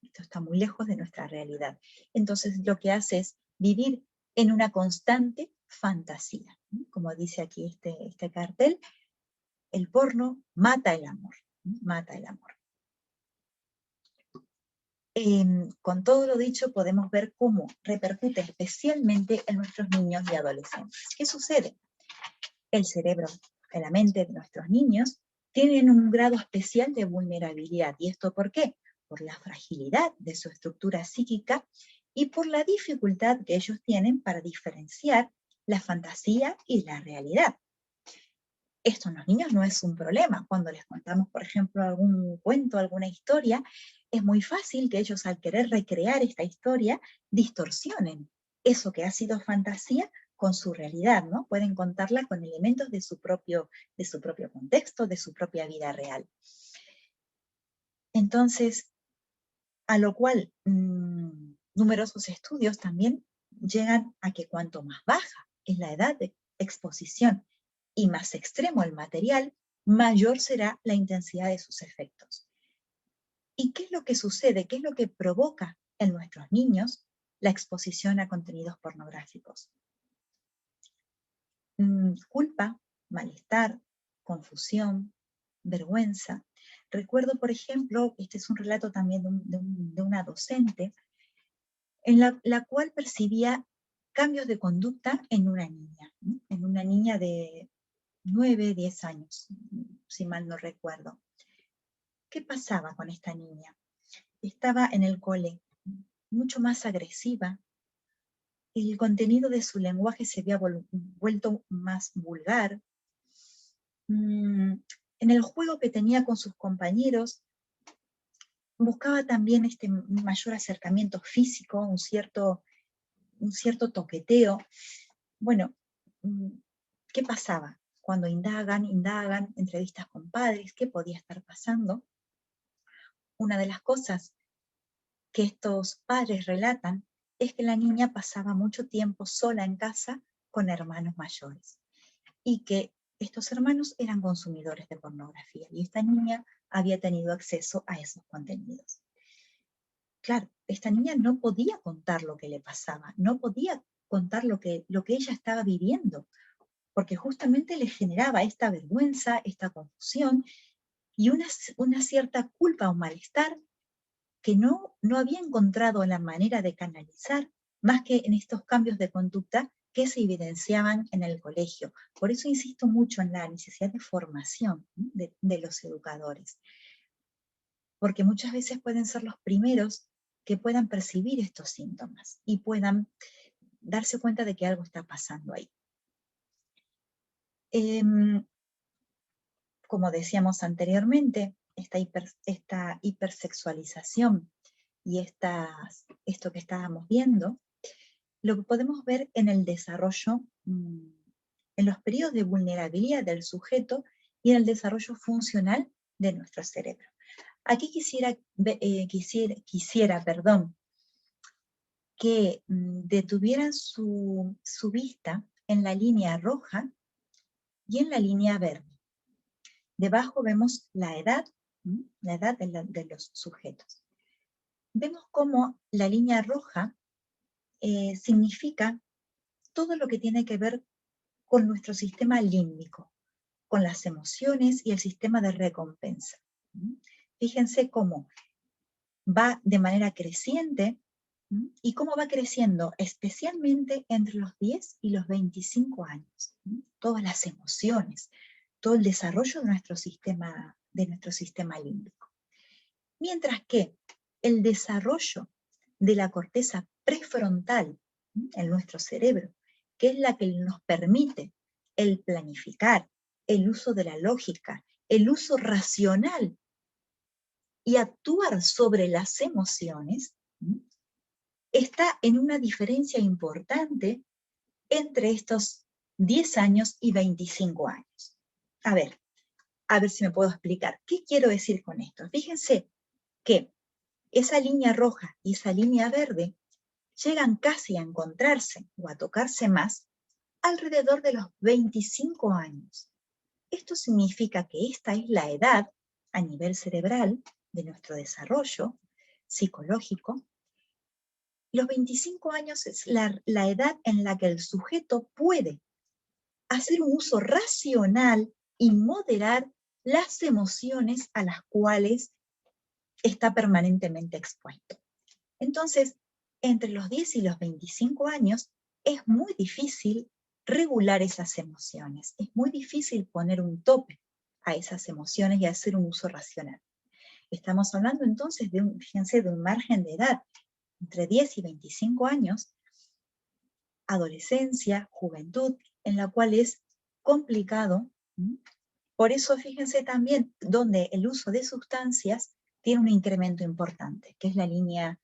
Speaker 1: Esto está muy lejos de nuestra realidad. Entonces lo que hace es vivir en una constante fantasía. Como dice aquí este cartel, el porno mata el amor, mata el amor. Con todo lo dicho, podemos ver cómo repercute especialmente en nuestros niños y adolescentes. ¿Qué sucede? El cerebro, la mente de nuestros niños tienen un grado especial de vulnerabilidad. ¿Y esto por qué? Por la fragilidad de su estructura psíquica y por la dificultad que ellos tienen para diferenciar la fantasía y la realidad. Esto en los niños no es un problema. Cuando les contamos, por ejemplo, algún cuento, alguna historia, es muy fácil que ellos, al querer recrear esta historia, distorsionen eso que ha sido fantasía con su realidad, ¿no? Pueden contarla con elementos de su propio contexto, de su propia vida real. Entonces, a lo cual numerosos estudios también llegan a que cuanto más baja es la edad de exposición y más extremo el material, mayor será la intensidad de sus efectos. ¿Y qué es lo que sucede? ¿Qué es lo que provoca en nuestros niños la exposición a contenidos pornográficos? Culpa, malestar, confusión, vergüenza. Recuerdo, por ejemplo, este es un relato también de una docente, en la cual percibía cambios de conducta en una niña de 9, 10 años, si mal no recuerdo. ¿Qué pasaba con esta niña? Estaba en el cole mucho más agresiva, el contenido de su lenguaje se había vuelto más vulgar. En el juego que tenía con sus compañeros, buscaba también un mayor acercamiento físico, un cierto toqueteo. Bueno, ¿qué pasaba? Cuando indagan, entrevistas con padres, ¿qué podía estar pasando? Una de las cosas que estos padres relatan es que la niña pasaba mucho tiempo sola en casa con hermanos mayores y que estos hermanos eran consumidores de pornografía y esta niña había tenido acceso a esos contenidos. Claro, esta niña no podía contar lo que le pasaba, no podía contar lo que ella estaba viviendo, porque justamente le generaba esta vergüenza, esta confusión y una cierta culpa o malestar que no había encontrado la manera de canalizar más que en estos cambios de conducta que se evidenciaban en el colegio. Por eso insisto mucho en la necesidad de formación de los educadores, porque muchas veces pueden ser los primeros que puedan percibir estos síntomas y puedan darse cuenta de que algo está pasando ahí. Como decíamos anteriormente, esta hipersexualización y esto que estábamos viendo, lo que podemos ver en el desarrollo, en los periodos de vulnerabilidad del sujeto y en el desarrollo funcional de nuestro cerebro. Aquí quisiera que detuvieran su vista en la línea roja y en la línea verde. Debajo vemos la edad de los sujetos. Vemos cómo la línea roja significa todo lo que tiene que ver con nuestro sistema límbico, con las emociones y el sistema de recompensa. Fíjense cómo va de manera creciente y cómo va creciendo especialmente entre los 10 y los 25 años. Todas las emociones, todo el desarrollo de nuestro sistema límbico. Mientras que el desarrollo de la corteza prefrontal en nuestro cerebro, que es la que nos permite el planificar, el uso de la lógica, el uso racional y actuar sobre las emociones, está en una diferencia importante entre estos 10 años y 25 años. A ver si me puedo explicar. ¿Qué quiero decir con esto? Fíjense que esa línea roja y esa línea verde llegan casi a encontrarse o a tocarse más alrededor de los 25 años. Esto significa que esta es la edad a nivel cerebral de nuestro desarrollo psicológico. Los 25 años es la edad en la que el sujeto puede hacer un uso racional y moderar las emociones a las cuales está permanentemente expuesto. Entonces, entre los 10 y los 25 años es muy difícil regular esas emociones, es muy difícil poner un tope a esas emociones y hacer un uso racional. Estamos hablando entonces fíjense, de un margen de edad entre 10 y 25 años, adolescencia, juventud, en la cual es complicado Por eso fíjense también donde el uso de sustancias tiene un incremento importante, que es la línea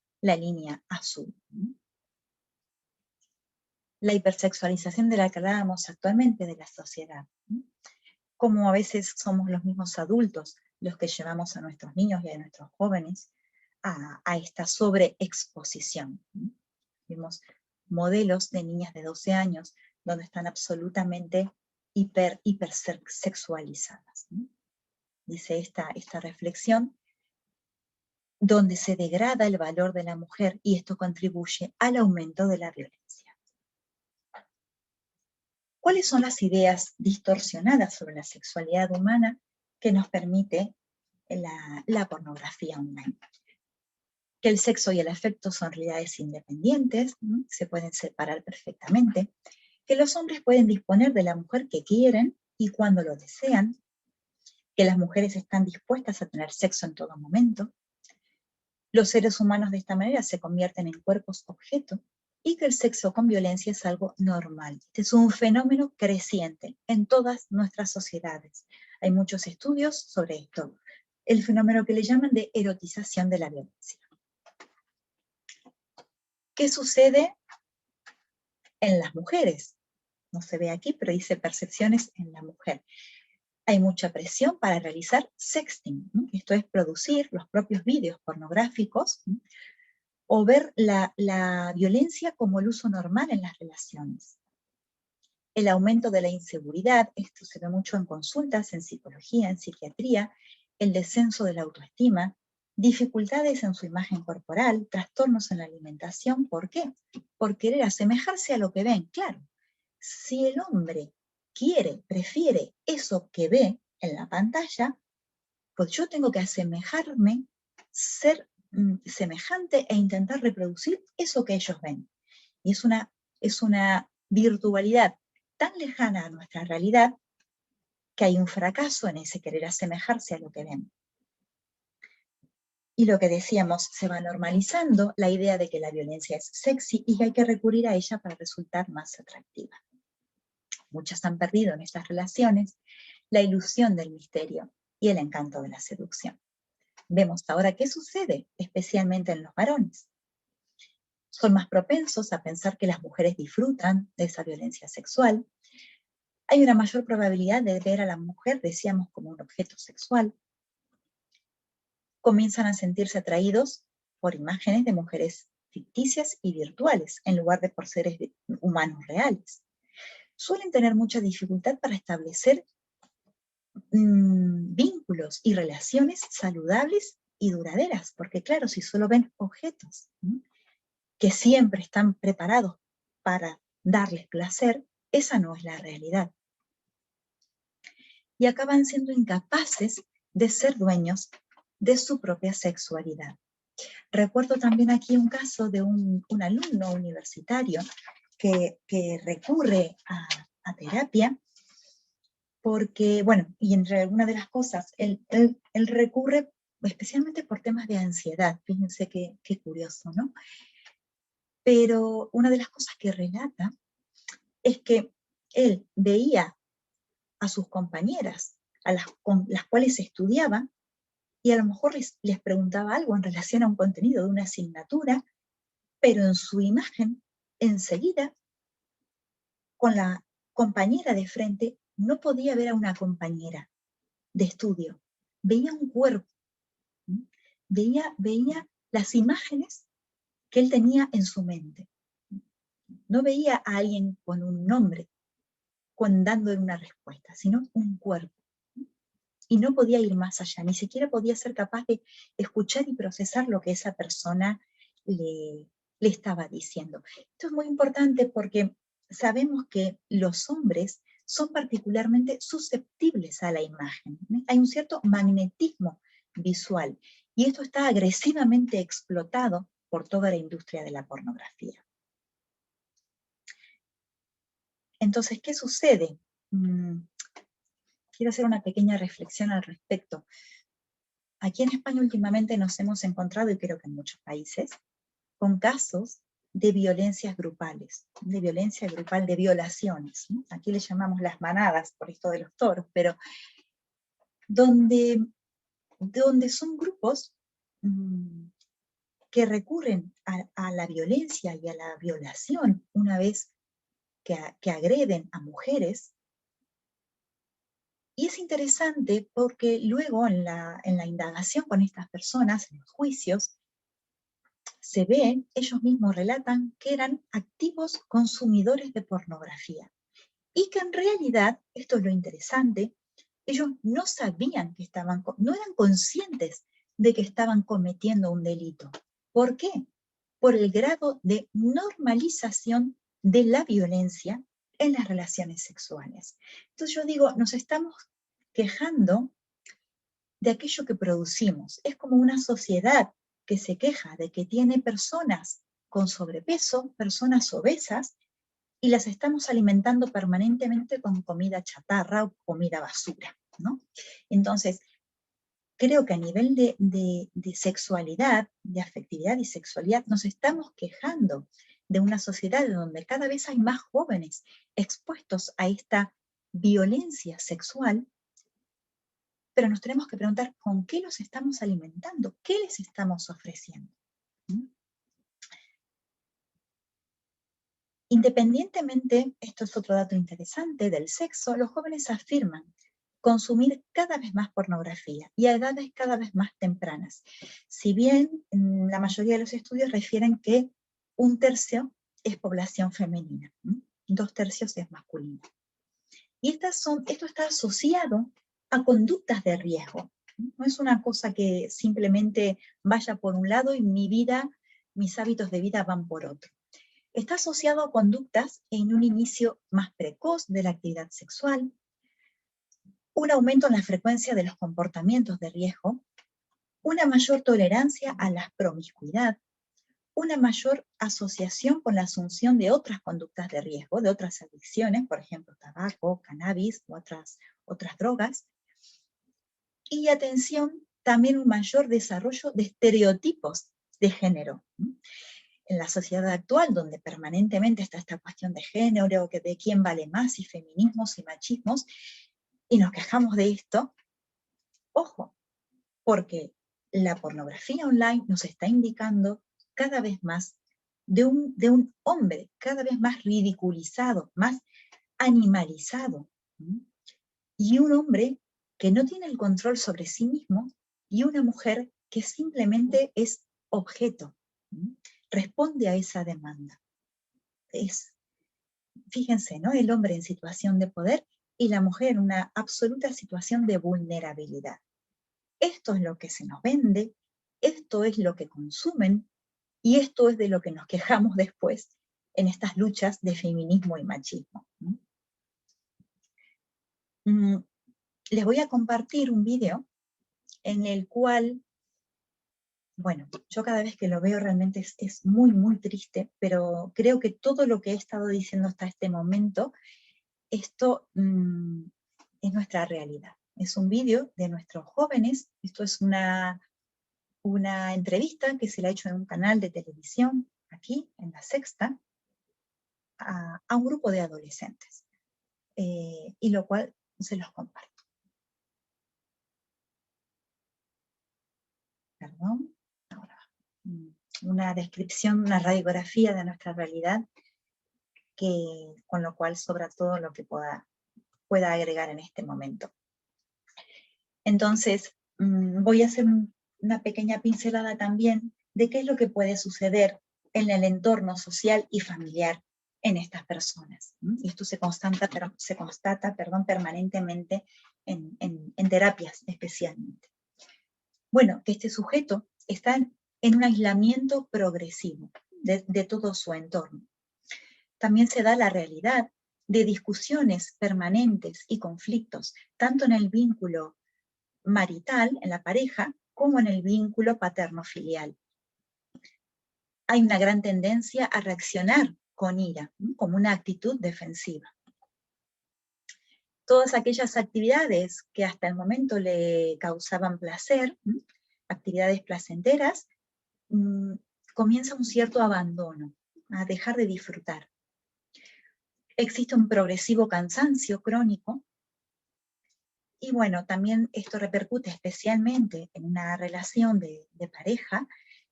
Speaker 1: azul. La hipersexualización de la que hablábamos actualmente de la sociedad. Como a veces somos los mismos adultos los que llevamos a nuestros niños y a nuestros jóvenes a esta sobreexposición. Vimos modelos de niñas de 12 años donde están absolutamente hipersexualizadas. Dice esta reflexión, donde se degrada el valor de la mujer y esto contribuye al aumento de la violencia. ¿Cuáles son las ideas distorsionadas sobre la sexualidad humana que nos permite la pornografía online? Que el sexo y el afecto son realidades independientes, se pueden separar perfectamente, que los hombres pueden disponer de la mujer que quieren y cuando lo desean, que las mujeres están dispuestas a tener sexo en todo momento, los seres humanos de esta manera se convierten en cuerpos objeto, y que el sexo con violencia es algo normal. Este es un fenómeno creciente en todas nuestras sociedades. Hay muchos estudios sobre esto. El fenómeno que le llaman de erotización de la violencia. ¿Qué sucede en las mujeres? No se ve aquí, pero dice percepciones en la mujer. Hay mucha presión para realizar sexting, ¿no? Esto es producir los propios vídeos pornográficos, ¿no? O ver la violencia como el uso normal en las relaciones. El aumento de la inseguridad, esto se ve mucho en consultas, en psicología, en psiquiatría, el descenso de la autoestima, dificultades en su imagen corporal, trastornos en la alimentación. ¿Por qué? Por querer asemejarse a lo que ven. Claro, si el hombre prefiere eso que ve en la pantalla, pues yo tengo que asemejarme, ser semejante e intentar reproducir eso que ellos ven. Y es una virtualidad tan lejana a nuestra realidad que hay un fracaso en ese querer asemejarse a lo que ven. Y lo que decíamos, se va normalizando la idea de que la violencia es sexy y que hay que recurrir a ella para resultar más atractiva. Muchas han perdido en estas relaciones la ilusión del misterio y el encanto de la seducción. Vemos ahora qué sucede, especialmente en los varones. Son más propensos a pensar que las mujeres disfrutan de esa violencia sexual. Hay una mayor probabilidad de ver a la mujer, decíamos, como un objeto sexual. Comienzan a sentirse atraídos por imágenes de mujeres ficticias y virtuales, en lugar de por seres humanos reales. Suelen tener mucha dificultad para establecer vínculos y relaciones saludables y duraderas, porque claro, si solo ven objetos que siempre están preparados para darles placer, esa no es la realidad. Y acaban siendo incapaces de ser dueños de su propia sexualidad. Recuerdo también aquí un caso de un alumno universitario que recurre a terapia porque, bueno, y entre algunas de las cosas, él recurre especialmente por temas de ansiedad. Fíjense qué curioso, ¿no? Pero una de las cosas que relata es que él veía a sus compañeras, con las cuales estudiaba, y a lo mejor les preguntaba algo en relación a un contenido de una asignatura, pero en su imagen, enseguida, con la compañera de frente, no podía ver a una compañera de estudio, veía un cuerpo, veía las imágenes que él tenía en su mente. No veía a alguien con un nombre, dándole una respuesta, sino un cuerpo. Y no podía ir más allá, ni siquiera podía ser capaz de escuchar y procesar lo que esa persona le estaba diciendo. Esto es muy importante porque sabemos que los hombres son particularmente susceptibles a la imagen. Hay un cierto magnetismo visual y esto está agresivamente explotado por toda la industria de la pornografía. Entonces, ¿qué sucede? Quiero hacer una pequeña reflexión al respecto. Aquí en España últimamente nos hemos encontrado, y creo que en muchos países, con casos de violencias grupales, de violencia grupal, de violaciones, ¿no? Aquí le llamamos las manadas, por esto de los toros, pero donde son grupos que recurren a la violencia y a la violación una vez que agreden a mujeres. Y es interesante porque luego en la indagación con estas personas, en los juicios, se ve, ellos mismos relatan que eran activos consumidores de pornografía. Y que en realidad, esto es lo interesante, ellos no sabían que no eran conscientes de que estaban cometiendo un delito. ¿Por qué? Por el grado de normalización de la violencia en las relaciones sexuales. Entonces yo digo, nos estamos quejando de aquello que producimos. Es como una sociedad que se queja de que tiene personas con sobrepeso, personas obesas, y las estamos alimentando permanentemente con comida chatarra o comida basura, ¿no? Entonces, creo que a nivel de sexualidad, de afectividad y sexualidad, nos estamos quejando de una sociedad donde cada vez hay más jóvenes expuestos a esta violencia sexual, pero nos tenemos que preguntar con qué los estamos alimentando, qué les estamos ofreciendo. ¿Mm? Independientemente, esto es otro dato interesante, del sexo, los jóvenes afirman consumir cada vez más pornografía y a edades cada vez más tempranas. Si bien la mayoría de los estudios refieren que 1/3 es población femenina, 2/3 es masculina. Y esto está asociado a conductas de riesgo. No es una cosa que simplemente vaya por un lado y mis hábitos de vida van por otro. Está asociado a conductas en un inicio más precoz de la actividad sexual, un aumento en la frecuencia de los comportamientos de riesgo, una mayor tolerancia a la promiscuidad, una mayor asociación con la asunción de otras conductas de riesgo, de otras adicciones, por ejemplo, tabaco, cannabis u otras drogas, y atención, también un mayor desarrollo de estereotipos de género. En la sociedad actual, donde permanentemente está esta cuestión de género, de quién vale más, y feminismos y machismos, y nos quejamos de esto, ojo, porque la pornografía online nos está indicando cada vez más de un hombre cada vez más ridiculizado, más animalizado, y un hombre que no tiene el control sobre sí mismo, y una mujer que simplemente es objeto, responde a esa demanda. Fíjense, ¿no? El hombre en situación de poder y la mujer en una absoluta situación de vulnerabilidad. Esto es lo que se nos vende, esto es lo que consumen, y esto es de lo que nos quejamos después en estas luchas de feminismo y machismo. Les voy a compartir un video en el cual, bueno, yo cada vez que lo veo realmente es muy, muy triste, pero creo que todo lo que he estado diciendo hasta este momento, esto es nuestra realidad. Es un video de nuestros jóvenes, esto es una entrevista que se le ha hecho en un canal de televisión, aquí, en La Sexta, a un grupo de adolescentes, y lo cual se los comparto. Perdón, ahora, una descripción, una radiografía de nuestra realidad, con lo cual sobra todo lo que pueda agregar en este momento. Entonces, voy a hacer una pequeña pincelada también de qué es lo que puede suceder en el entorno social y familiar en estas personas. Y esto se constata permanentemente en terapias especialmente. Bueno, que este sujeto está en un aislamiento progresivo de todo su entorno. También se da la realidad de discusiones permanentes y conflictos, tanto en el vínculo marital, en la pareja, como en el vínculo paterno-filial. Hay una gran tendencia a reaccionar con ira, como una actitud defensiva. Todas aquellas actividades que hasta el momento le causaban placer, actividades placenteras, comienza un cierto abandono. a dejar de disfrutar. Existe un progresivo cansancio crónico, y bueno, también esto repercute especialmente en una relación de pareja,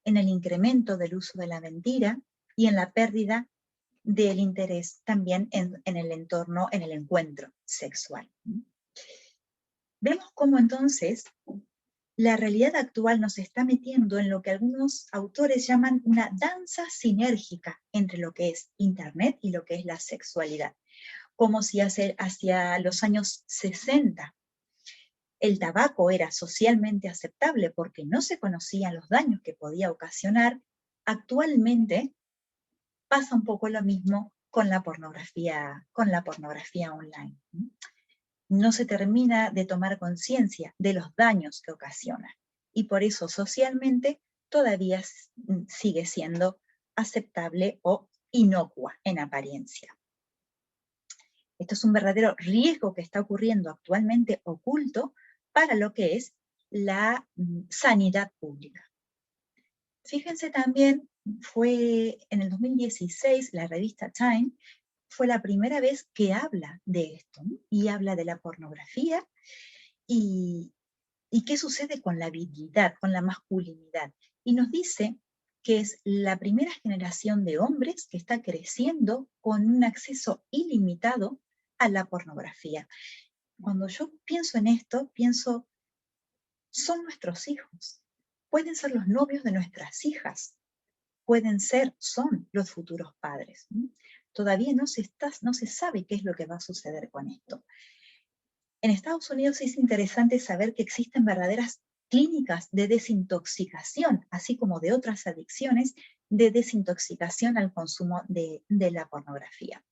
Speaker 1: en el incremento del uso de la mentira y en la pérdida del interés también en el entorno, en el encuentro sexual. Vemos cómo entonces la realidad actual nos está metiendo en lo que algunos autores llaman una danza sinérgica entre lo que es Internet y lo que es la sexualidad. Como si hacia los años 60 el tabaco era socialmente aceptable porque no se conocían los daños que podía ocasionar, actualmente pasa un poco lo mismo con la pornografía online. No se termina de tomar conciencia de los daños que ocasiona, y por eso socialmente todavía sigue siendo aceptable o inocua en apariencia. Esto es un verdadero riesgo que está ocurriendo actualmente oculto para lo que es la sanidad pública. Fíjense también, fue en el 2016, la revista Time fue la primera vez que habla de esto, ¿no? Y habla de la pornografía y qué sucede con la virilidad, con la masculinidad. Y nos dice que es la primera generación de hombres que está creciendo con un acceso ilimitado a la pornografía. Cuando yo pienso en esto, pienso, son nuestros hijos, pueden ser los novios de nuestras hijas, son los futuros padres. Todavía no se sabe qué es lo que va a suceder con esto. En Estados Unidos es interesante saber que existen verdaderas clínicas de desintoxicación, así como de otras adicciones, de desintoxicación al consumo de la pornografía.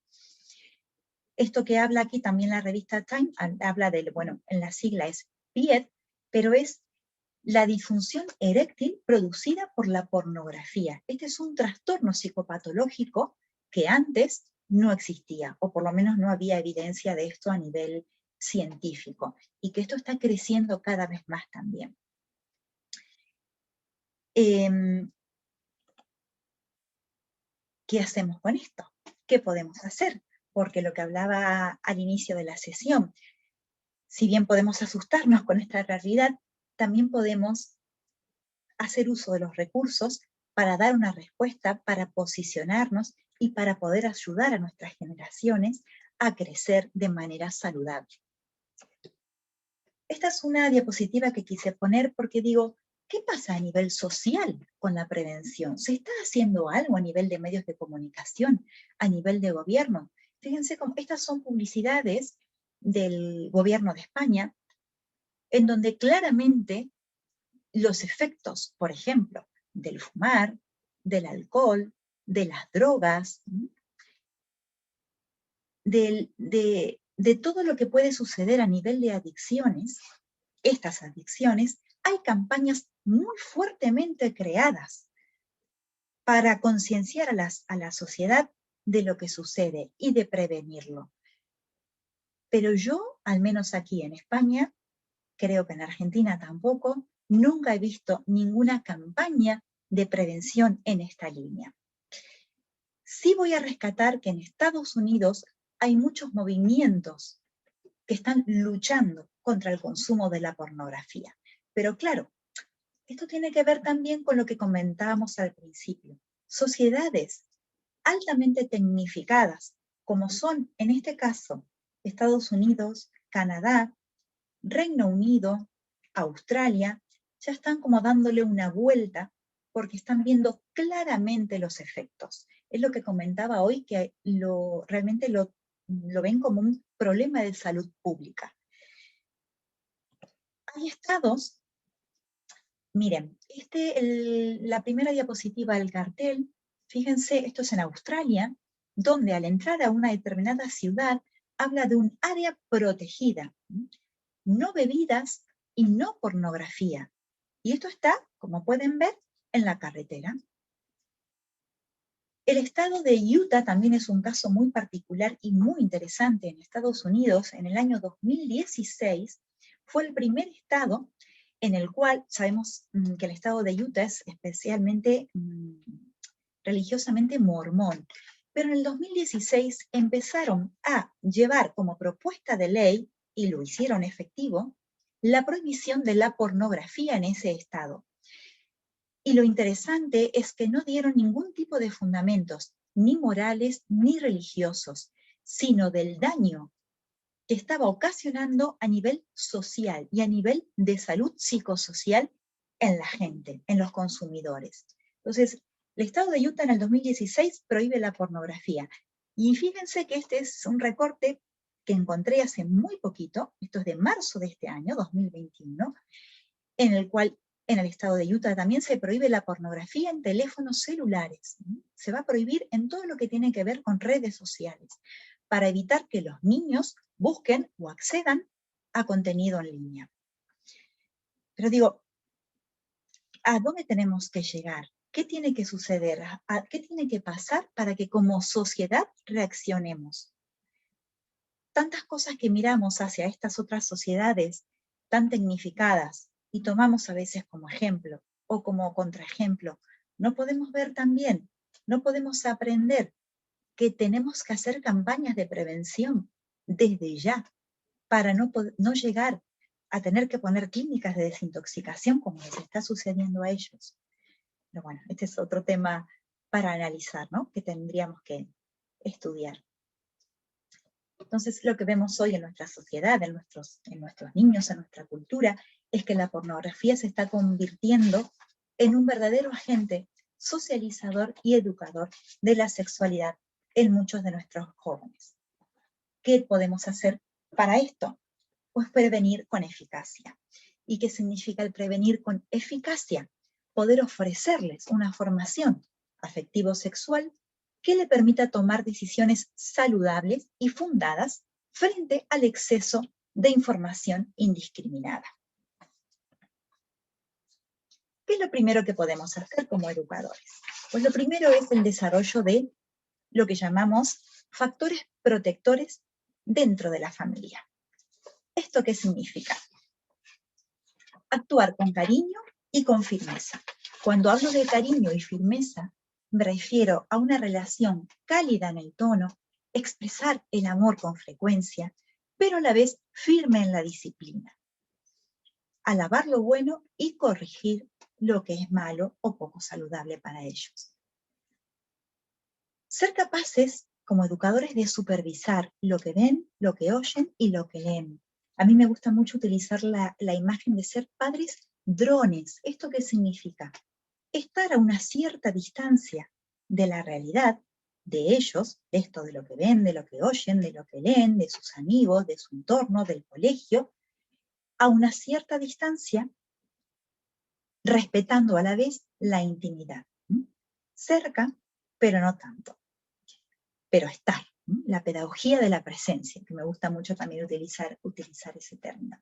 Speaker 1: Esto que habla aquí también la revista Time, habla del, bueno, en la sigla es PIED, pero es la disfunción eréctil producida por la pornografía. Este es un trastorno psicopatológico que antes no existía, o por lo menos no había evidencia de esto a nivel científico, y que esto está creciendo cada vez más también. ¿Qué hacemos con esto? ¿Qué podemos hacer? Porque lo que hablaba al inicio de la sesión, si bien podemos asustarnos con esta realidad, también podemos hacer uso de los recursos para dar una respuesta, para posicionarnos y para poder ayudar a nuestras generaciones a crecer de manera saludable. Esta es una diapositiva que quise poner porque digo, ¿qué pasa a nivel social con la prevención? ¿Se está haciendo algo a nivel de medios de comunicación, a nivel de gobierno? Fíjense, estas son publicidades del gobierno de España, en donde claramente los efectos, por ejemplo, del fumar, del alcohol, de las drogas, de todo lo que puede suceder a nivel de adicciones, estas adicciones, hay campañas muy fuertemente creadas para concienciar a la sociedad de lo que sucede y de prevenirlo. Pero yo, al menos aquí en España, creo que en Argentina tampoco, nunca he visto ninguna campaña de prevención en esta línea. Sí voy a rescatar que en Estados Unidos hay muchos movimientos que están luchando contra el consumo de la pornografía. Pero claro, esto tiene que ver también con lo que comentábamos al principio. Sociedades altamente tecnificadas, como son en este caso Estados Unidos, Canadá, Reino Unido, Australia, ya están como dándole una vuelta porque están viendo claramente los efectos. Es lo que comentaba hoy, que realmente lo ven como un problema de salud pública. Hay estados, miren, la primera diapositiva del cartel, fíjense, esto es en Australia, donde al entrar a una determinada ciudad habla de un área protegida, no bebidas y no pornografía. Y esto está, como pueden ver, en la carretera. El estado de Utah también es un caso muy particular y muy interesante. En Estados Unidos, en el año 2016, fue el primer estado en el cual, sabemos que el estado de Utah es especialmente religiosamente mormón, pero en el 2016 empezaron a llevar como propuesta de ley, y lo hicieron efectivo, la prohibición de la pornografía en ese estado. Y lo interesante es que no dieron ningún tipo de fundamentos, ni morales ni religiosos, sino del daño que estaba ocasionando a nivel social y a nivel de salud psicosocial en la gente, en los consumidores. Entonces, el estado de Utah en el 2016 prohíbe la pornografía. Y fíjense que este es un recorte que encontré hace muy poquito, esto es de marzo de este año, 2021, en el cual en el estado de Utah también se prohíbe la pornografía en teléfonos celulares. Se va a prohibir en todo lo que tiene que ver con redes sociales, para evitar que los niños busquen o accedan a contenido en línea. Pero digo, ¿a dónde tenemos que llegar? ¿Qué tiene que suceder? ¿Qué tiene que pasar para que como sociedad reaccionemos? Tantas cosas que miramos hacia estas otras sociedades tan tecnificadas y tomamos a veces como ejemplo o como contraejemplo, no podemos ver también, no podemos aprender que tenemos que hacer campañas de prevención desde ya para no llegar a tener que poner clínicas de desintoxicación como les está sucediendo a ellos. Pero bueno, este es otro tema para analizar, ¿no? Que tendríamos que estudiar. Entonces, lo que vemos hoy en nuestra sociedad, en nuestros niños, en nuestra cultura, es que la pornografía se está convirtiendo en un verdadero agente socializador y educador de la sexualidad en muchos de nuestros jóvenes. ¿Qué podemos hacer para esto? Pues prevenir con eficacia. ¿Y qué significa el prevenir con eficacia? Poder ofrecerles una formación afectivo-sexual que le permita tomar decisiones saludables y fundadas frente al exceso de información indiscriminada. ¿Qué es lo primero que podemos hacer como educadores? Pues lo primero es el desarrollo de lo que llamamos factores protectores dentro de la familia. ¿Esto qué significa? Actuar con cariño y con firmeza. Cuando hablo de cariño y firmeza, me refiero a una relación cálida en el tono, expresar el amor con frecuencia, pero a la vez firme en la disciplina. Alabar lo bueno y corregir lo que es malo o poco saludable para ellos. Ser capaces, como educadores, de supervisar lo que ven, lo que oyen y lo que leen. A mí me gusta mucho utilizar la imagen de ser padres drones. ¿Esto qué significa? Estar a una cierta distancia de la realidad de ellos, de esto de lo que ven, de lo que oyen, de lo que leen, de sus amigos, de su entorno, del colegio, a una cierta distancia, respetando a la vez la intimidad. Cerca, pero no tanto. Pero estar. La pedagogía de la presencia, que me gusta mucho también utilizar ese término.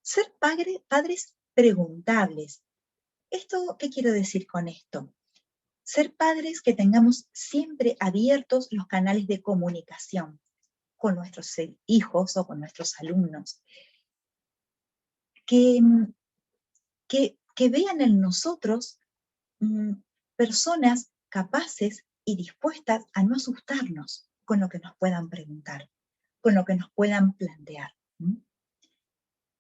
Speaker 1: Ser padres preguntables. ¿Esto qué quiero decir con esto? Ser padres que tengamos siempre abiertos los canales de comunicación con nuestros hijos o con nuestros alumnos. Que vean en nosotros personas capaces y dispuestas a no asustarnos con lo que nos puedan preguntar, con lo que nos puedan plantear.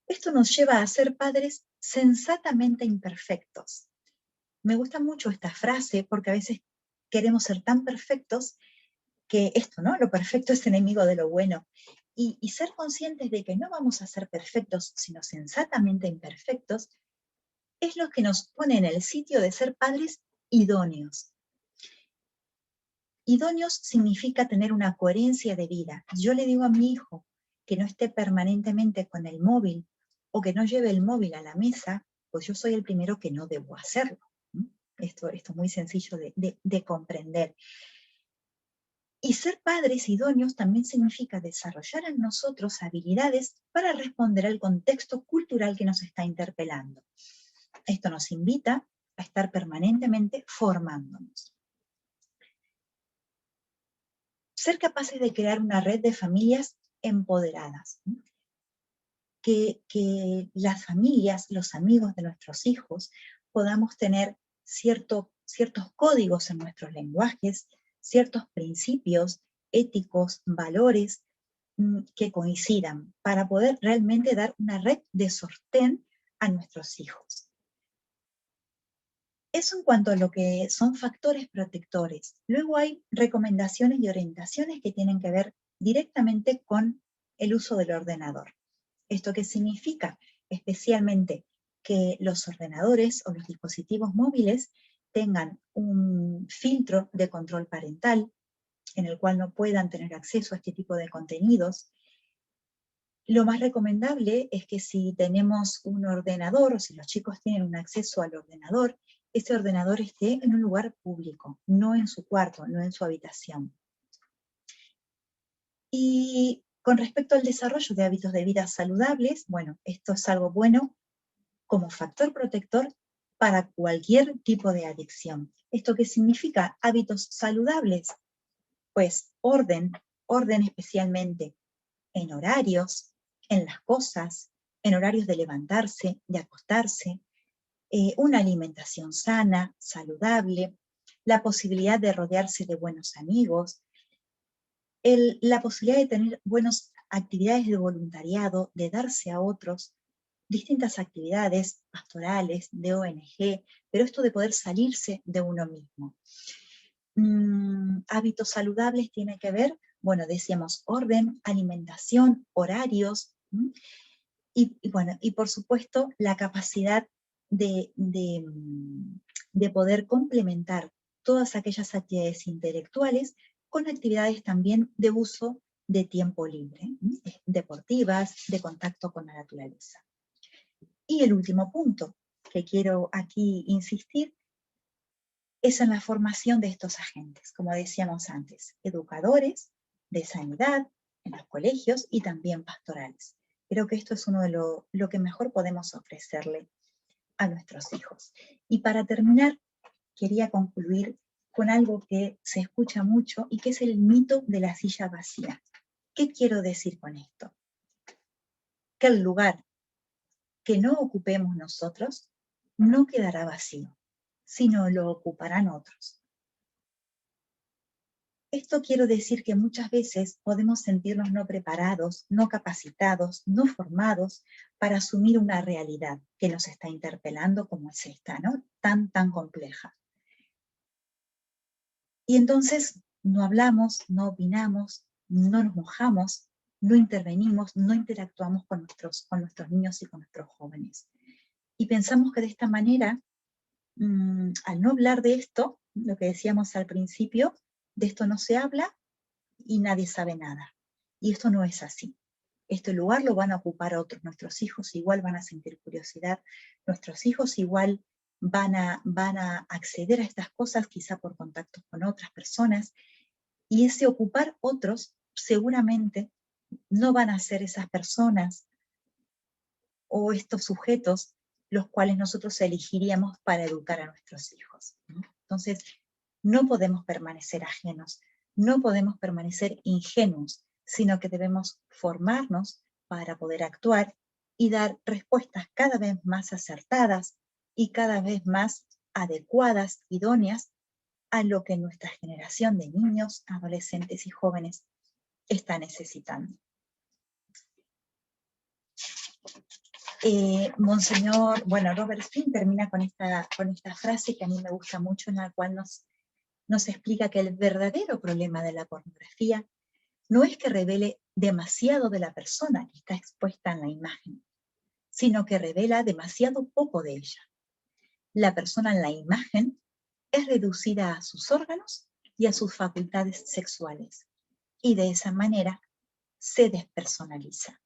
Speaker 1: Esto nos lleva a ser padres sensatamente imperfectos. Me gusta mucho esta frase porque a veces queremos ser tan perfectos que esto, ¿no? Lo perfecto es enemigo de lo bueno. Y ser conscientes de que no vamos a ser perfectos, sino sensatamente imperfectos, es lo que nos pone en el sitio de ser padres idóneos. Idóneos significa tener una coherencia de vida. Yo le digo a mi hijo que no esté permanentemente con el móvil o que no lleve el móvil a la mesa, pues yo soy el primero que no debo hacerlo. Esto es muy sencillo de comprender. Y ser padres idóneos también significa desarrollar en nosotros habilidades para responder al contexto cultural que nos está interpelando. Esto nos invita a estar permanentemente formándonos. Ser capaces de crear una red de familias empoderadas. Que las familias, los amigos de nuestros hijos, podamos tener cierto ciertos códigos en nuestros lenguajes, ciertos principios éticos, valores que coincidan para poder realmente dar una red de sostén a nuestros hijos. Eso en cuanto a lo que son factores protectores. Luego hay recomendaciones y orientaciones que tienen que ver directamente con el uso del ordenador. ¿Esto qué significa? Especialmente que los ordenadores o los dispositivos móviles tengan un filtro de control parental en el cual no puedan tener acceso a este tipo de contenidos. Lo más recomendable es que si tenemos un ordenador o si los chicos tienen un acceso al ordenador, ese ordenador esté en un lugar público, no en su cuarto, no en su habitación. Y con respecto al desarrollo de hábitos de vida saludables, bueno, esto es algo bueno como factor protector para cualquier tipo de adicción. ¿Esto qué significa? Hábitos saludables. Pues orden especialmente en horarios, en las cosas, en horarios de levantarse, de acostarse, una alimentación sana, saludable, la posibilidad de rodearse de buenos amigos, la posibilidad de tener buenas actividades de voluntariado, de darse a otros, distintas actividades pastorales, de ONG, pero esto de poder salirse de uno mismo. Hábitos saludables tiene que ver, bueno, decíamos orden, alimentación, horarios, y por supuesto la capacidad de poder complementar todas aquellas actividades intelectuales con actividades también de uso de tiempo libre, deportivas, de contacto con la naturaleza. Y el último punto que quiero aquí insistir es en la formación de estos agentes, como decíamos antes, educadores de sanidad en los colegios y también pastorales. Creo que esto es uno de lo que mejor podemos ofrecerle a nuestros hijos. Y para terminar, quería concluir con algo que se escucha mucho y que es el mito de la silla vacía. ¿Qué quiero decir con esto? Que el lugar que no ocupemos nosotros no quedará vacío, sino lo ocuparán otros. Esto quiero decir que muchas veces podemos sentirnos no preparados, no capacitados, no formados para asumir una realidad que nos está interpelando como es esta, ¿no? Tan compleja. Y entonces no hablamos, no opinamos, no nos mojamos, no intervenimos, no interactuamos con nuestros niños y con nuestros jóvenes. Y pensamos que de esta manera, al no hablar de esto, lo que decíamos al principio, de esto no se habla y nadie sabe nada. Y esto no es así. Este lugar lo van a ocupar otros. Nuestros hijos igual van a sentir curiosidad. Nuestros hijos igual van a acceder a estas cosas, quizá por contactos con otras personas. Y ese ocupar otros, seguramente no van a ser esas personas o estos sujetos los cuales nosotros elegiríamos para educar a nuestros hijos, ¿no? Entonces, no podemos permanecer ajenos, no podemos permanecer ingenuos, sino que debemos formarnos para poder actuar y dar respuestas cada vez más acertadas y cada vez más adecuadas, idóneas, a lo que nuestra generación de niños, adolescentes y jóvenes está necesitando. Monseñor, Robert Finn termina con esta frase que a mí me gusta mucho, en la cual nos explica que el verdadero problema de la pornografía no es que revele demasiado de la persona que está expuesta en la imagen, sino que revela demasiado poco de ella. La persona en la imagen es reducida a sus órganos y a sus facultades sexuales, y de esa manera se despersonaliza.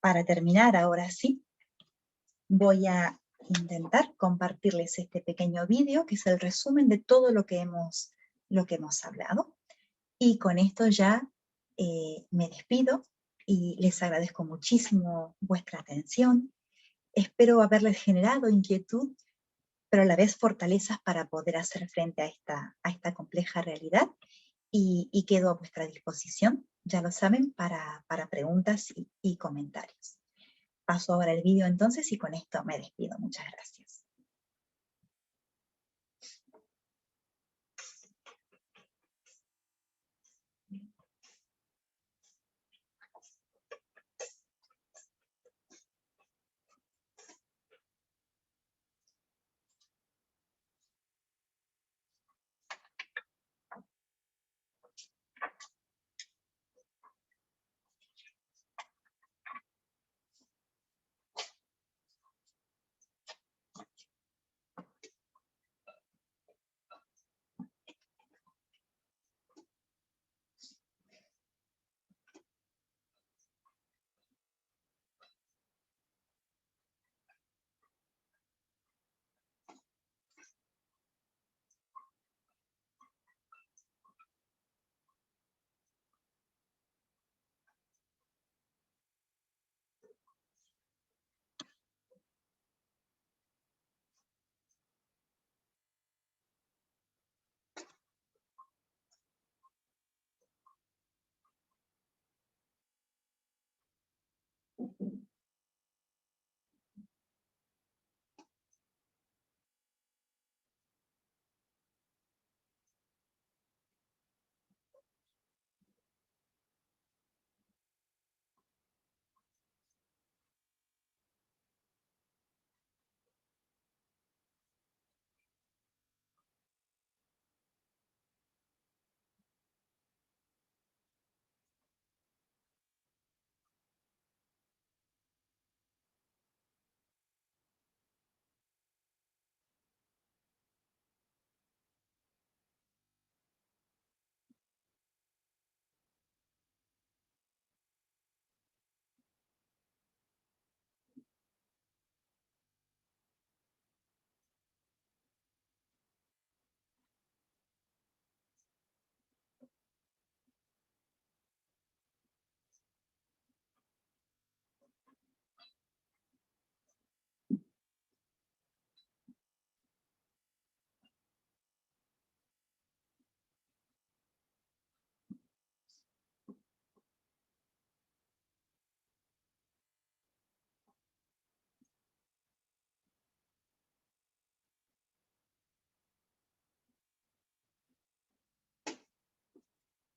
Speaker 1: Para terminar, ahora sí, voy a intentar compartirles este pequeño vídeo, que es el resumen de todo lo que hemos hablado. Y con esto ya me despido y les agradezco muchísimo vuestra atención. Espero haberles generado inquietud, pero a la vez fortalezas para poder hacer frente a esta compleja realidad, y quedo a vuestra disposición, ya lo saben, para preguntas y comentarios. Paso ahora el vídeo entonces y con esto me despido. Muchas gracias.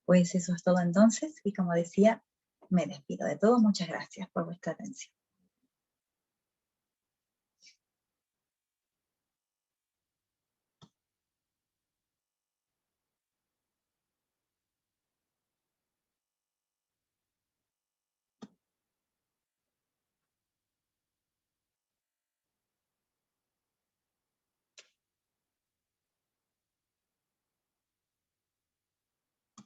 Speaker 1: Pues eso es todo entonces, y como decía, me despido de todos. Muchas gracias por vuestra atención.